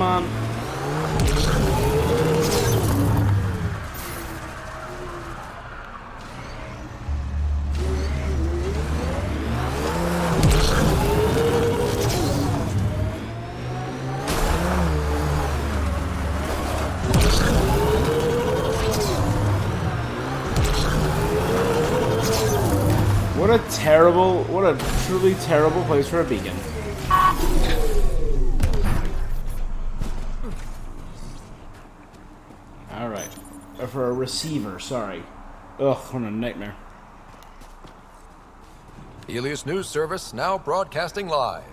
on. What a truly terrible place for a beacon. Alright. For a receiver, sorry. Ugh, what a nightmare. Helios News Service now broadcasting live.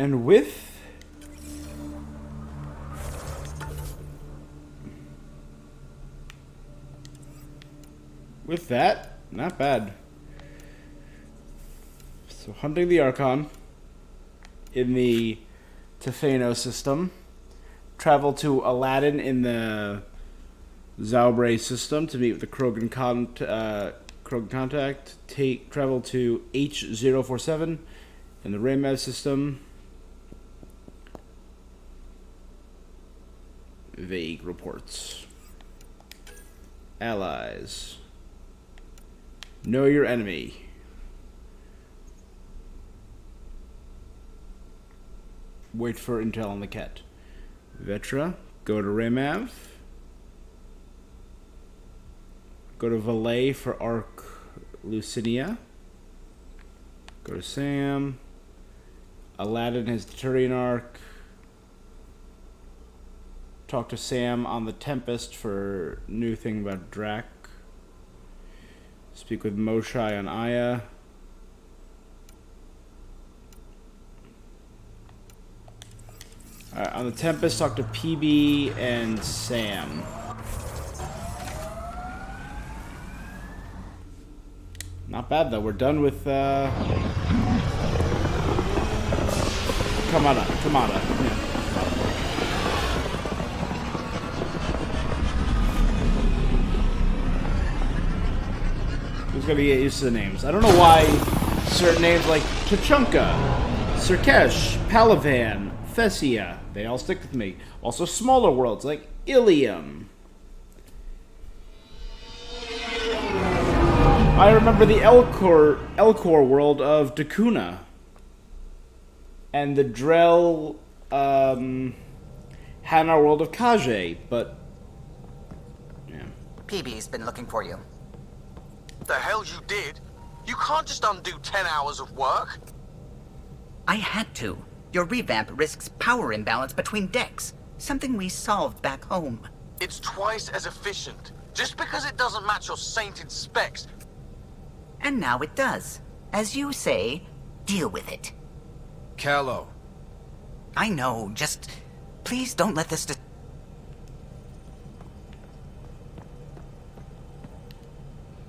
And with that, not bad. So hunting the Archon in the Tefano system, travel to Aladdin in the Zaubre system to meet with the Krogan contact, travel to H047 in the Raymav system. Vague reports. Allies. Know your enemy. Wait for intel on the Ket. Vetra. Go to Raymav. Go to Valet for Arc Lucinia. Go to Sam. Aladdin has the Turian Arc. Talk to Sam on the Tempest for new thing about Drac. Speak with Moshai on Aya. Alright, on the Tempest, talk to PB and Sam. Not bad though. We're done with Kamada. Yeah. Who's gonna get used to the names? I don't know why certain names like Tachanka, Sirkesh, Palavan, Thessia, they all stick with me. Also smaller worlds like Ilium. I remember the Elcor world of Dakuna. And the Drell Hanar world of Kage, but yeah. PB's been looking for you. The hell you did? You can't just undo 10 hours of work. I had to. Your revamp risks power imbalance between decks, something we solved back home. It's twice as efficient. Just because it doesn't match your sainted specs. And now it does. As you say, deal with it. Callow. I know, just... please don't let this...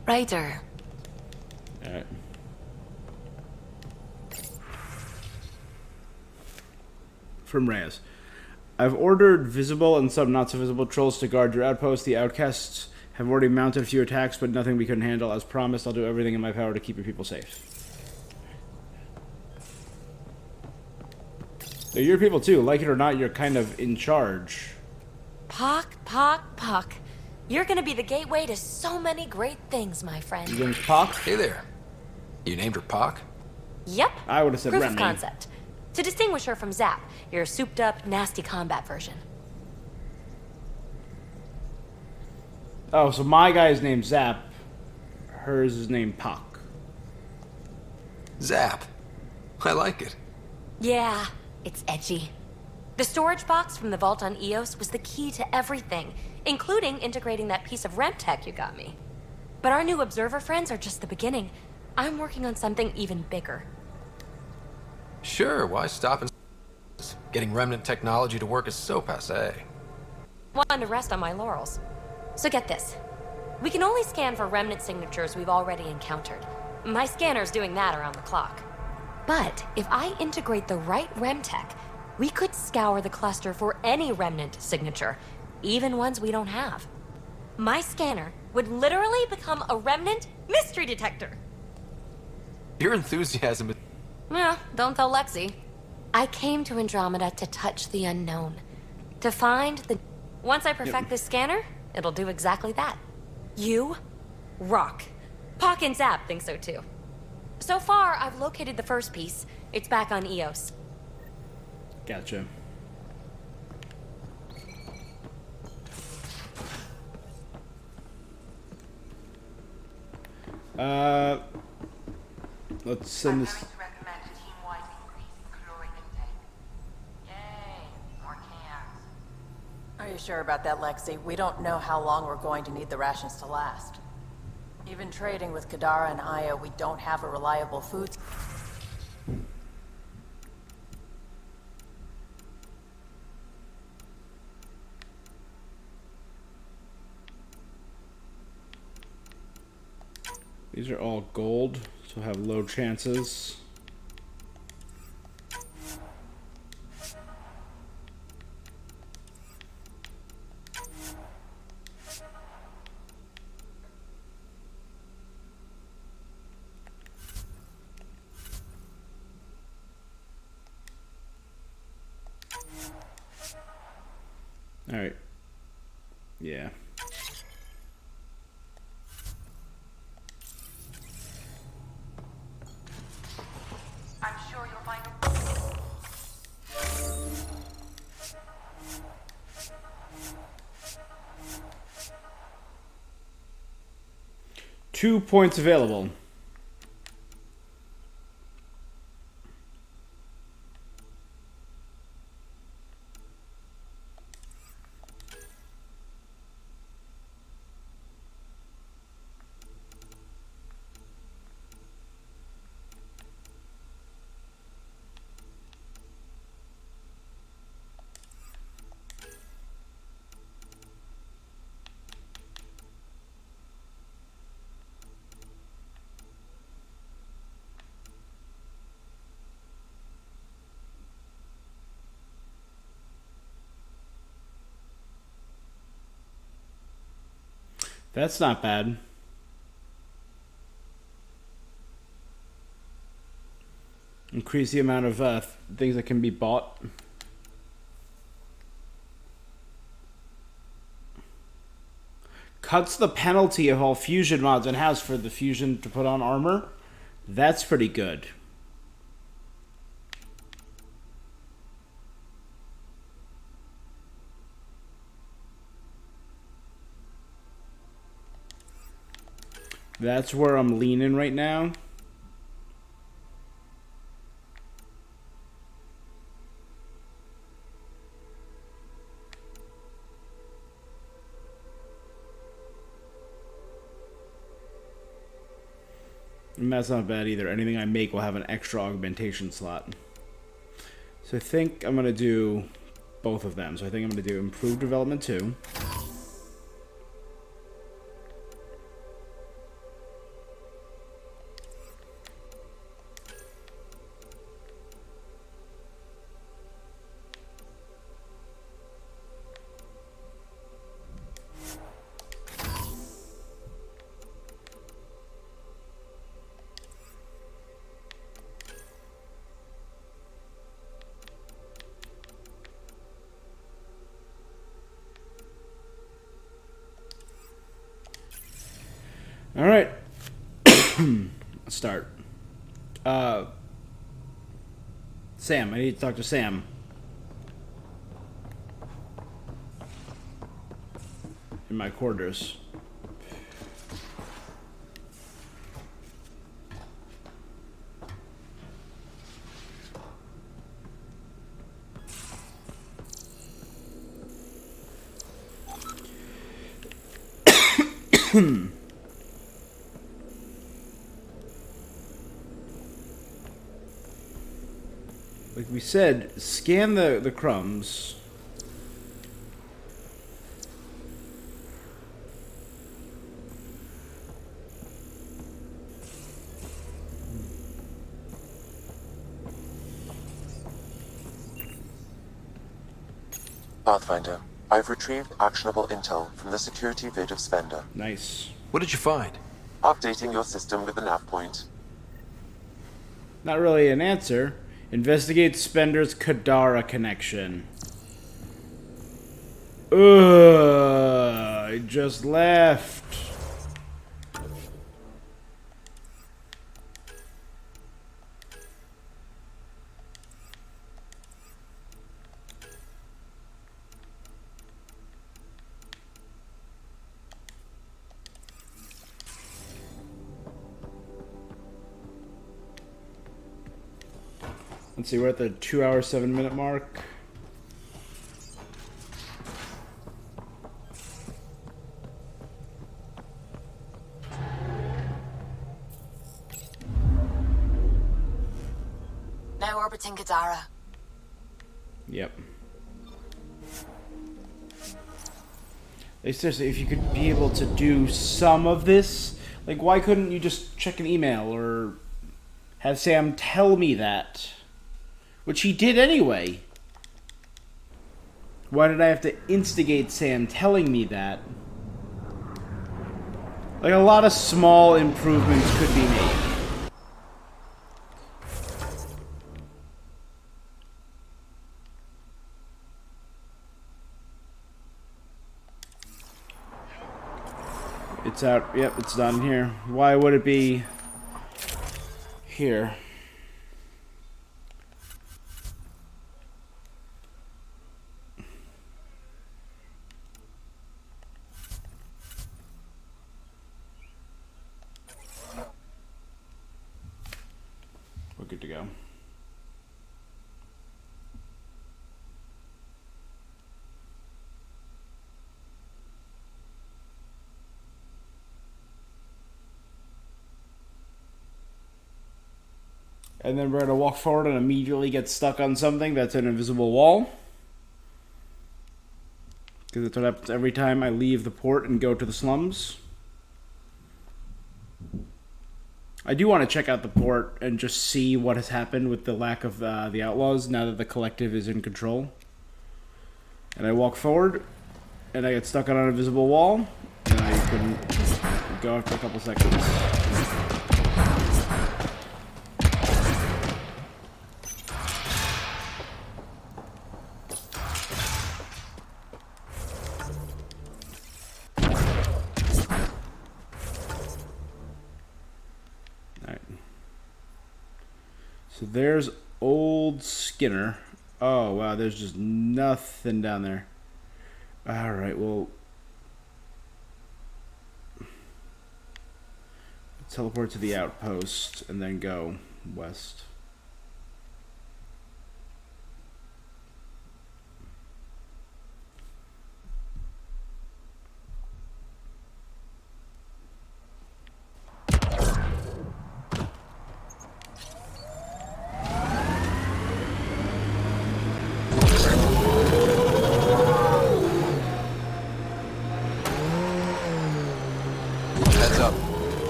Ryder. Alright. From Reyes. I've ordered visible and some not so visible trolls to guard your outpost. The outcasts have already mounted a few attacks, but nothing we couldn't handle. As promised, I'll do everything in my power to keep your people safe. They're your people too. Like it or not, you're kind of in charge. Pock. You're gonna be the gateway to so many great things, my friend. Your name's Pock? Hey there. You named her Pock? Yep. I would have said Proof Remy. of concept. To distinguish her from Zap, your souped-up, nasty combat version. Oh, so my guy's named Zap. Hers is named Pock. Zap. I like it. Yeah, it's edgy. The storage box from the vault on Eos was the key to everything, including integrating that piece of ramp tech you got me. But our new observer friends are just the beginning. I'm working on something even bigger. Sure, why stop and... Getting remnant technology to work is so passé. Wanted to rest on my laurels. So get this. We can only scan for remnant signatures we've already encountered. My scanner's doing that around the clock. But if I integrate the right remtech, we could scour the cluster for any remnant signature, even ones we don't have. My scanner would literally become a remnant mystery detector. Your enthusiasm is... Yeah, don't tell Lexi. I came to Andromeda to touch the unknown. To find the... Once I perfect this scanner, it'll do exactly that. You rock. Pock and Zap think so too. So far, I've located the first piece. It's back on EOS. Gotcha. Let's send this. Are you sure about that, Lexi? We don't know how long we're going to need the rations to last. Even trading with Kadara and Io, we don't have a reliable food. These are all gold, so have low chances. All right. Yeah. I'm sure you'll find a... 2 points available. That's not bad. Increase the amount of things that can be bought. Cuts the penalty of all fusion mods and has for the fusion to put on armor. That's pretty good. That's where I'm leaning right now. And that's not bad either. Anything I make will have an extra augmentation slot. So I think I'm going to do both of them. So I think I'm going to do Improved Development 2. All right. Let's start. Sam, I need to talk to Sam. In my quarters. Like we said, scan the crumbs. Pathfinder, I've retrieved actionable intel from the security vid of Spender. Nice. What did you find? Updating your system with the nav point. Not really an answer. Investigate Spender's Kadara connection. I just left. Let's see, we're at the 2 hour 7 minute mark. Now orbiting Kadara. Yep. Like, seriously, if you could be able to do some of this, like, why couldn't you just check an email or have Sam tell me that? Which he did anyway. Why did I have to instigate Sam telling me that? Like, a lot of small improvements could be made. It's out. Yep, it's done here. Why would it be here? We're good to go. And then we're going to walk forward and immediately get stuck on something that's an invisible wall. Because that's what happens every time I leave the port and go to the slums. I do want to check out the port and just see what has happened with the lack of the outlaws now that the collective is in control. And I walk forward, and I get stuck on an invisible wall, and I can go after a couple seconds. So there's old Skinner. Oh, wow, there's just nothing down there. Alright, well... teleport to the outpost and then go west.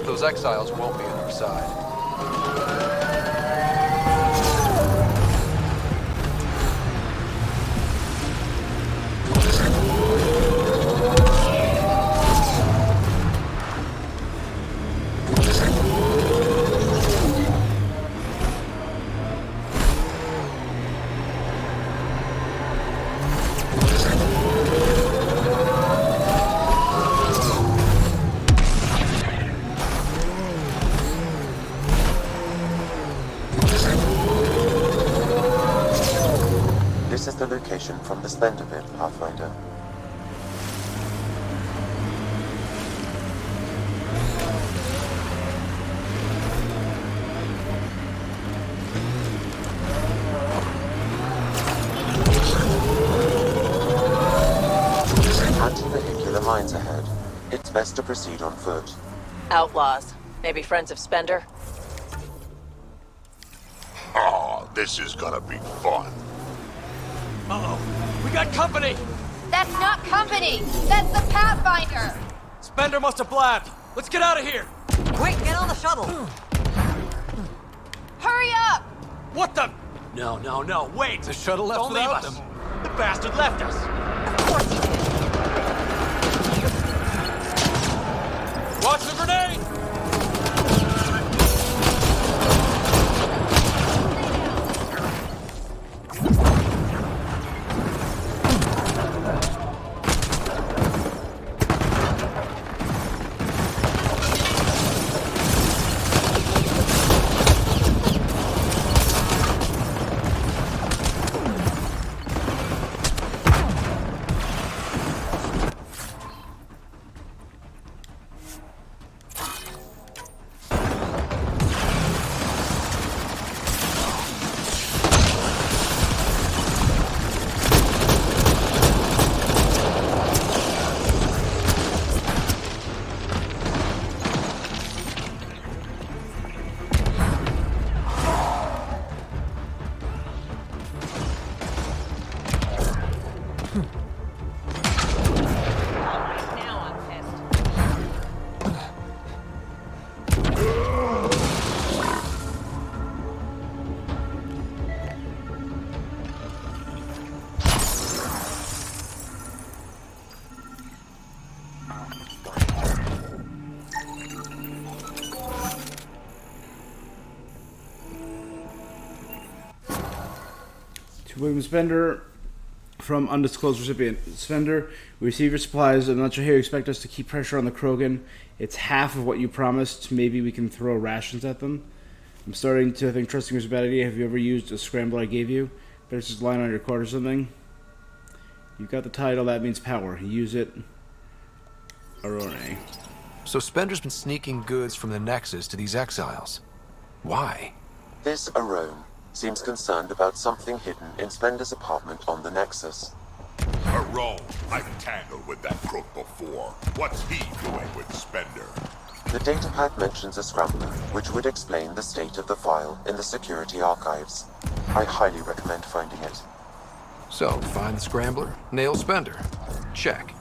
Those exiles won't be on our side. This is the location from the Slender bit, Pathfinder. Anti-vehicular mines ahead. It's best to proceed on foot. Outlaws. Maybe friends of Spender? Oh, this is gonna be fun. Uh-oh. We got company! That's not company! That's the Pathfinder! Spender must have blabbed. Let's get out of here! Quick, get on the shuttle! Hurry up! What the? No, wait! The shuttle left Don't leave without us! them. The bastard left us! Toss the grenade! William Spender from undisclosed recipient. Spender, we received your supplies. I'm not sure how you expect us to keep pressure on the Krogan. It's half of what you promised. Maybe we can throw rations at them. I'm starting to think trusting was a bad idea. Have you ever used a scrambler I gave you? Better just line on your card or something. You've got the title, that means power. Use it. Arone. So Spender's been sneaking goods from the Nexus to these exiles. Why? This Arone seems concerned about something hidden in Spender's apartment on the Nexus. Arone, I've tangled with that crook before. What's he doing with Spender? The datapad mentions a scrambler, which would explain the state of the file in the security archives. I highly recommend finding it. So, find the scrambler, nail Spender. Check.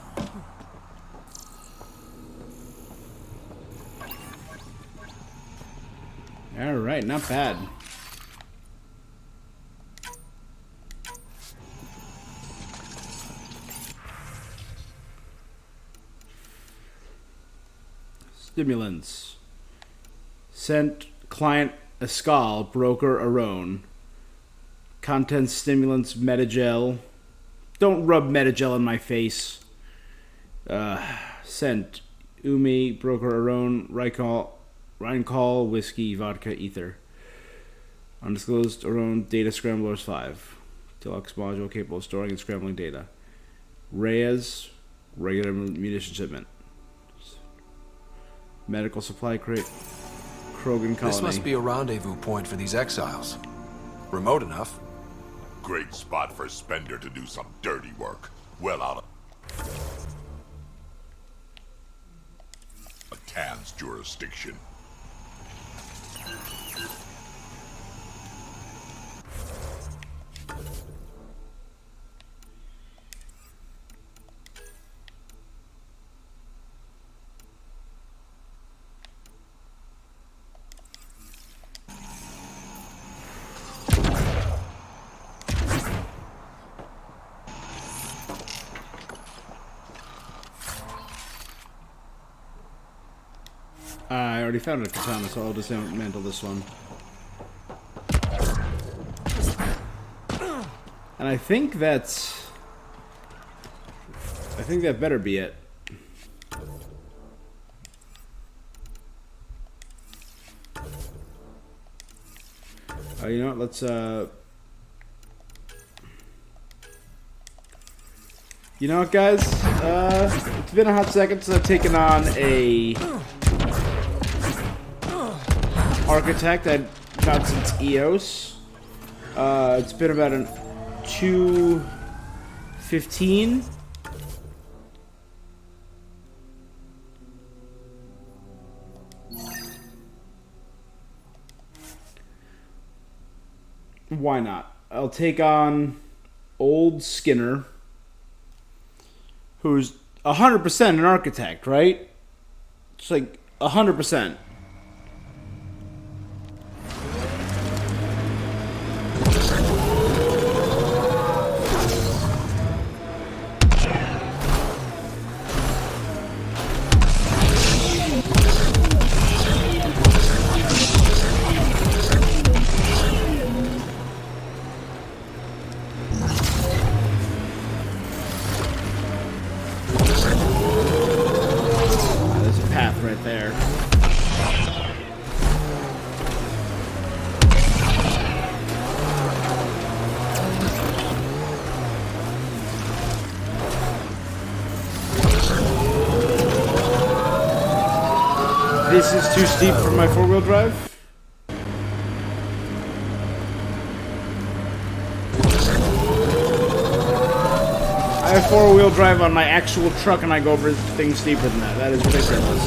Alright, not bad. Stimulants. Sent client Escal, broker Arone. Contents stimulants Metagel. Don't rub Metagel in my face. Sent Umi, broker Arone, Rheincall, whiskey, vodka, ether. Undisclosed Arone, data scramblers 5. Deluxe module capable of storing and scrambling data. Reyes, regular munition shipment. Medical supply crate. Krogan colony. This must be a rendezvous point for these exiles. Remote enough. Great spot for Spender to do some dirty work. Well out of a Tan's jurisdiction. I already found a katana, so I'll dismantle this one. And I think that's... I think that better be it. You know what, let's, you know what, guys? It's been a hot second since I've taken on a architect. Not since EOS. It's been about an 2:15. Why not? I'll take on old Skinner, who's 100% an architect, right? It's like 100%. This is too steep for my four-wheel drive. I have four-wheel drive on my actual truck and I go over things steeper than that. That is ridiculous.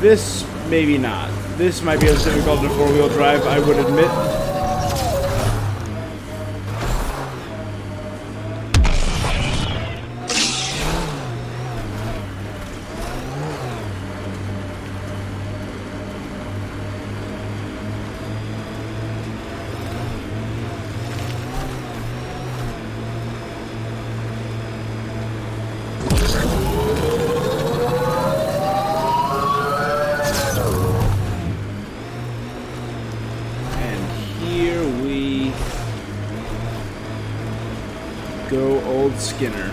This, maybe not. This might be as difficult in a four-wheel drive, I would admit. Go old Skinner.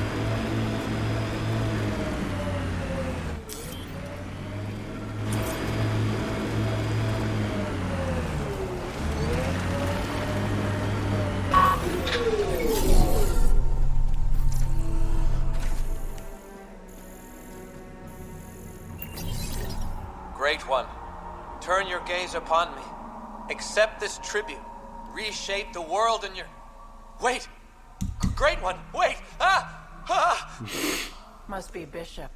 Great One, turn your gaze upon me. Accept this tribute. Reshape the world in your... Wait! Great One, wait! Ah! Ah! Must be Bishop.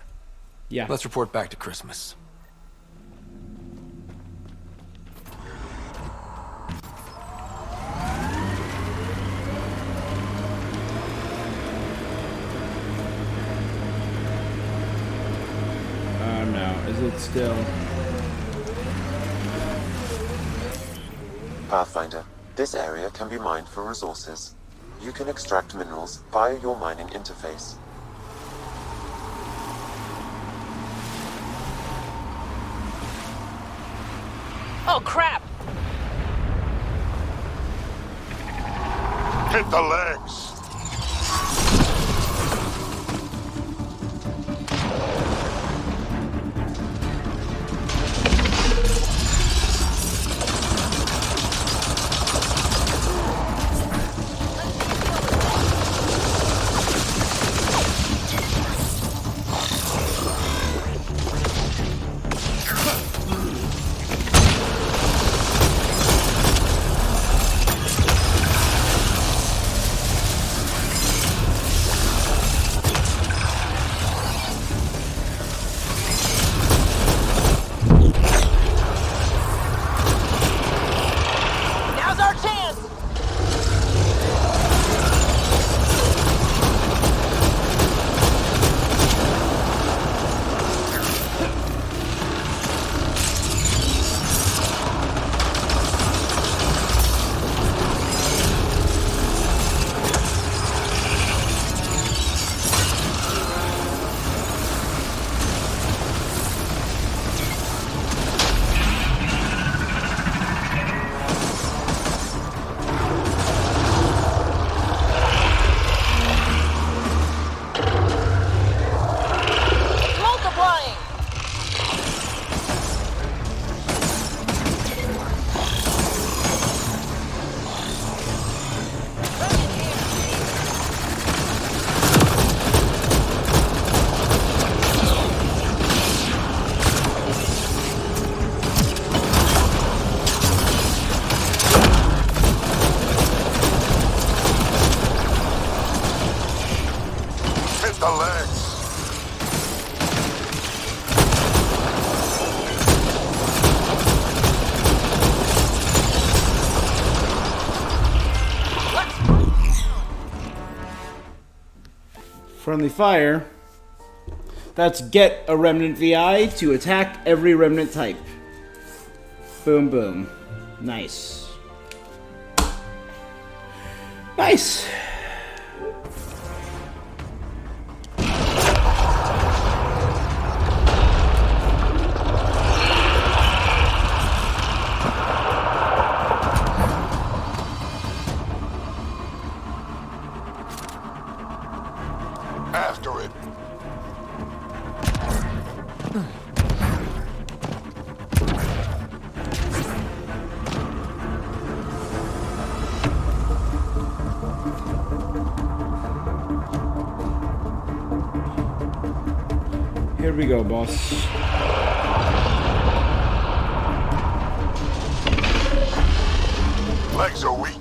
Yeah. Let's report back to Christmas. Oh no, is it still? Pathfinder, this area can be mined for resources. You can extract minerals via your mining interface. Oh, crap! Hit the legs! Now's our chance! Multiplying! Hit the legs! Friendly fire. That's get a remnant VI to attack every remnant type. Boom, boom. Nice. Nice. After it! Here we go, boss. Legs are weak.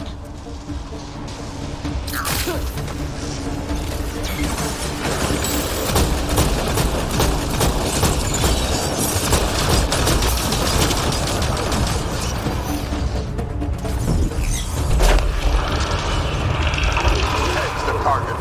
Head's the target.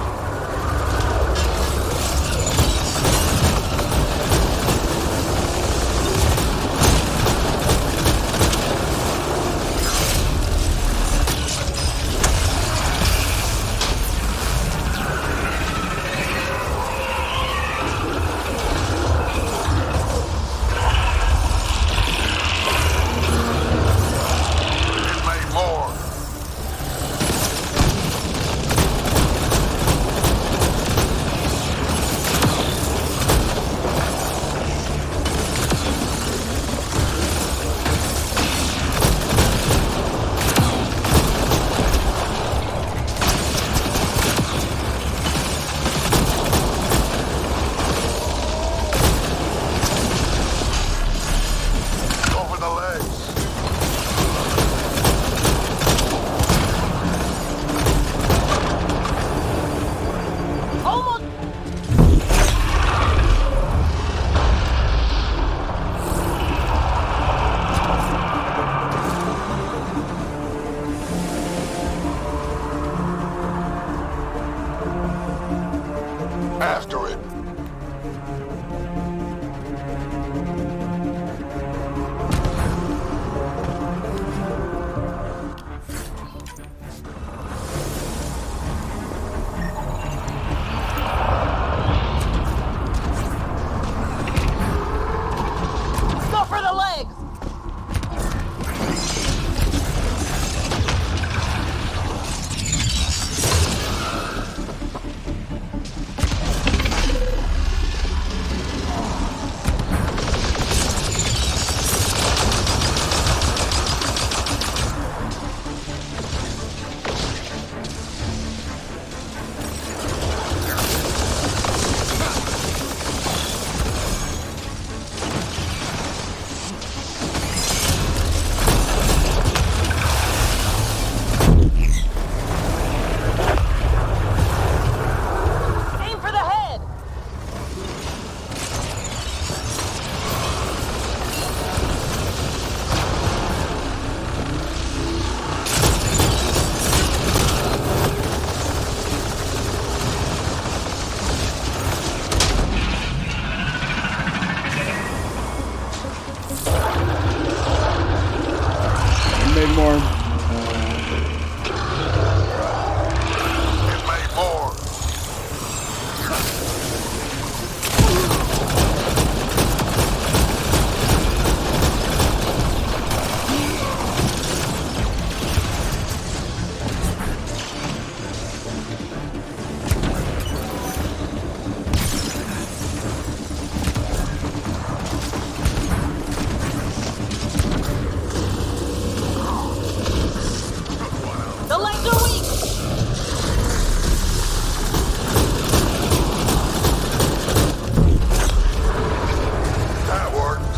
It made more. Over the legs. After it. Go for the legs! Aim for the head! It made more. It made more. The legs are weak! That worked.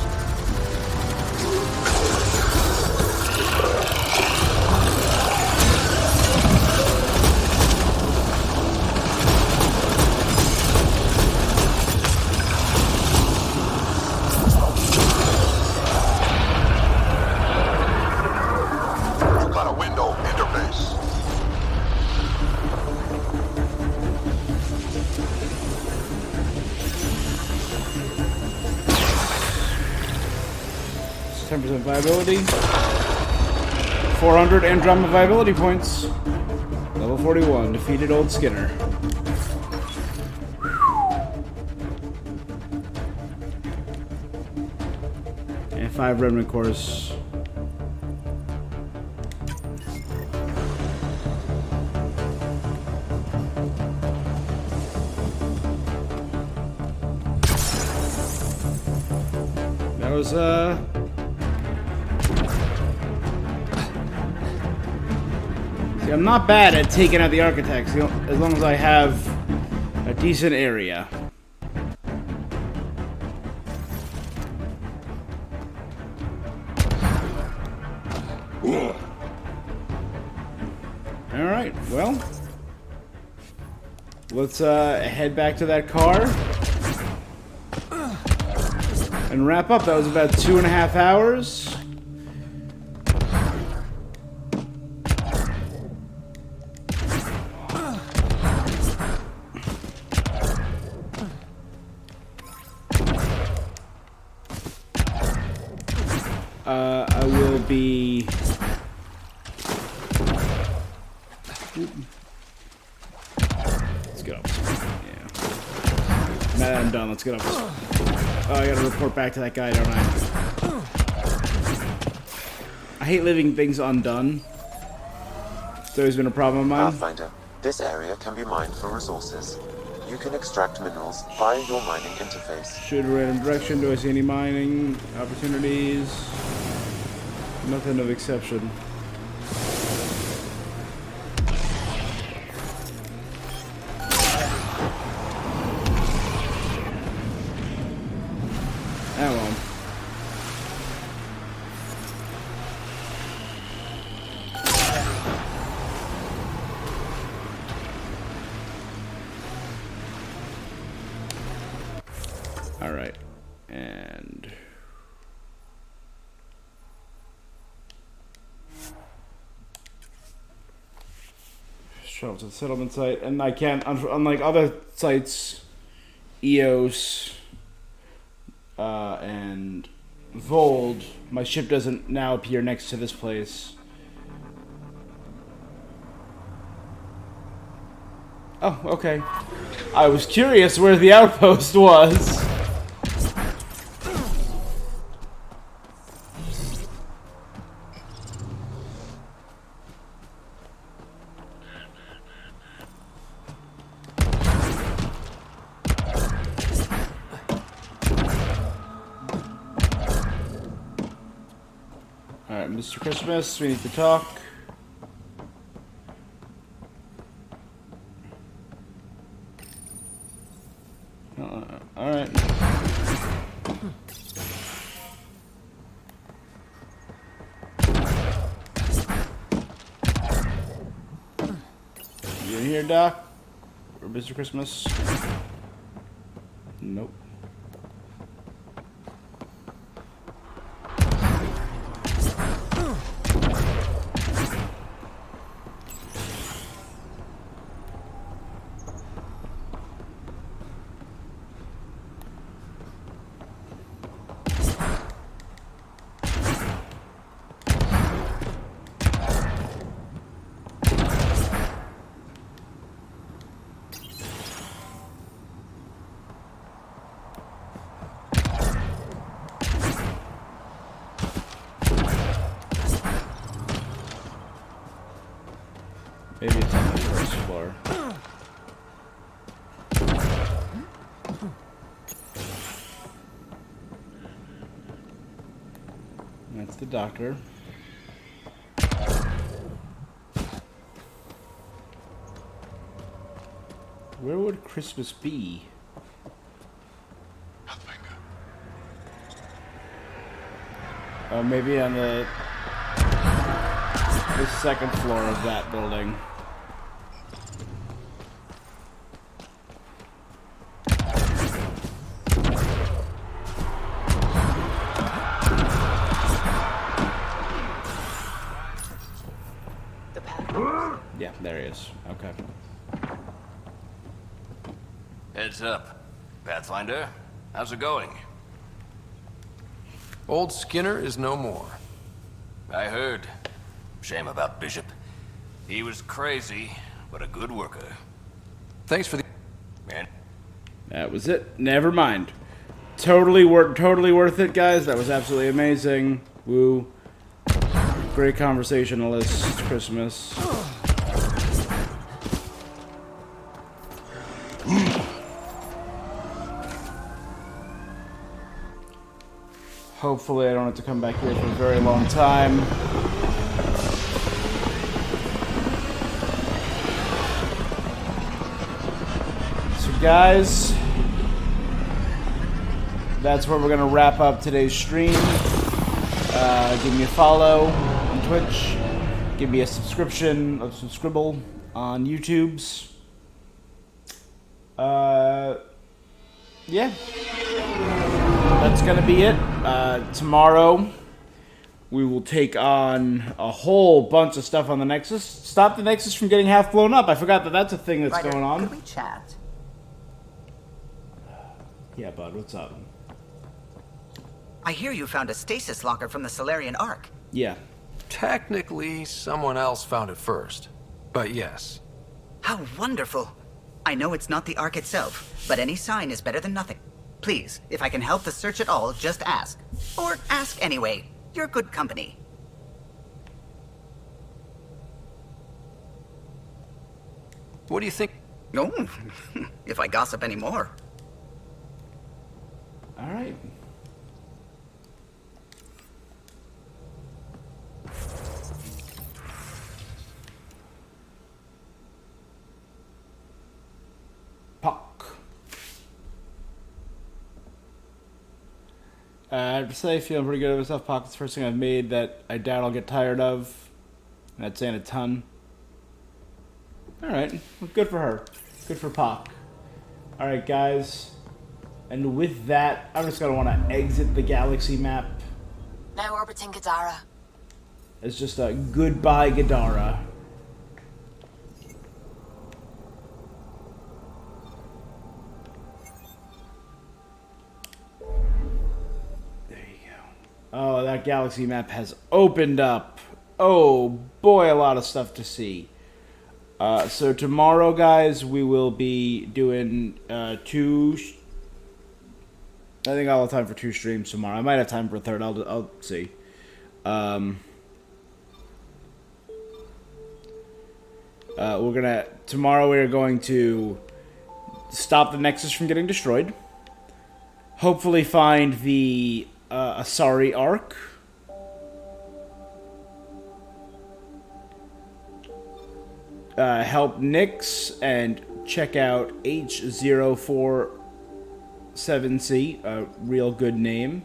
You got a window interface. It's 10% viability. 400 Andromeda viability points. Level 41. Defeated Old Skinner. And 5 remnant cores. That was, See, I'm not bad at taking out the architects, as long as I have a decent area. Alright, well. Let's head back to that car. And wrap up. That was about 2.5 hours. I will be... Let's get up. Yeah. Now that I'm done, let's get up. Oh, I gotta report back to that guy, don't I? I hate leaving things undone. It's always been a problem of mine. Pathfinder, this area can be mined for resources. You can extract minerals via your mining interface. Shoot a random direction. Do I see any mining opportunities? Nothing of exception. Oh well. All right, and travel to the settlement site, and I can't, unlike other sites, EOS and Vold, my ship doesn't now appear next to this place. Oh, okay. I was curious where the outpost was. Alright, Mr. Christmas, we need to talk. Alright. You in here, Doc? Or Mr. Christmas? Nope. Maybe it's on the first floor. That's the doctor. Where would Christmas be? Maybe on the second floor of that building. Yeah, there he is. Okay. Heads up. Pathfinder, how's it going? Old Skinner is no more. I heard. Shame about Bishop. He was crazy, but a good worker. Thanks for the... Man. That was it. Never mind. Totally worth it, guys. That was absolutely amazing. Woo. Great conversationalist, Christmas. Hopefully I don't have to come back here for a very long time. So guys, that's where we're going to wrap up today's stream. Give me a follow on Twitch. Give me a subscription, a subscribe on YouTube's. Yeah. That's gonna be it. Tomorrow, we will take on a whole bunch of stuff on the Nexus. Stop the Nexus from getting half blown up. I forgot that that's a thing that's Ryder, going on. could we chat? Yeah, bud, what's up? I hear you found a stasis locker from the Solarian Ark. Yeah. Technically, someone else found it first. But yes. How wonderful. I know it's not the Ark itself, but any sign is better than nothing. Please, if I can help the search at all, just ask. Or ask anyway. You're good company. What do you think? No, if I gossip anymore. All right. Puck. I have to say, feeling pretty good about myself. Puck is the first thing I've made that I doubt I'll get tired of. That's saying a ton. All right, well, good for her. Good for Puck. All right, guys. And with that, I'm just gonna want to exit the galaxy map. Now orbiting Gadara. It's just a goodbye, Gadara. There you go. Oh, that galaxy map has opened up. Oh boy, a lot of stuff to see. So tomorrow, guys, we will be doing two. I think I'll have time for 2 streams tomorrow. I might have time for a third. I'll see. Tomorrow we're going to stop the Nexus from getting destroyed. Hopefully find the Asari Ark. Help Nyx and check out H047C, a real good name.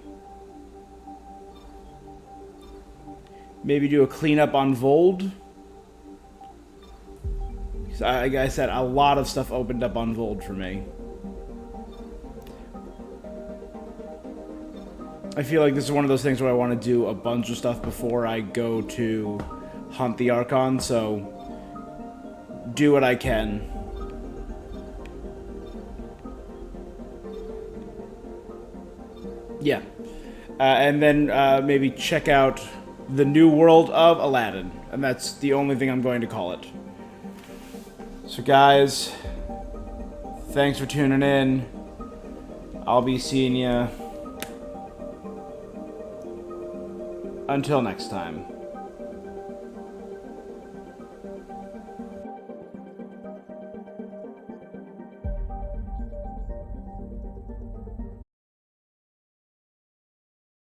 Maybe do a cleanup on Vold. Like I said, a lot of stuff opened up on Vold for me. I feel like this is one of those things where I want to do a bunch of stuff before I go to hunt the Archon, so do what I can. Yeah. And then maybe check out the new world of Aladdin. And that's the only thing I'm going to call it. So guys, thanks for tuning in. I'll be seeing you. Until next time.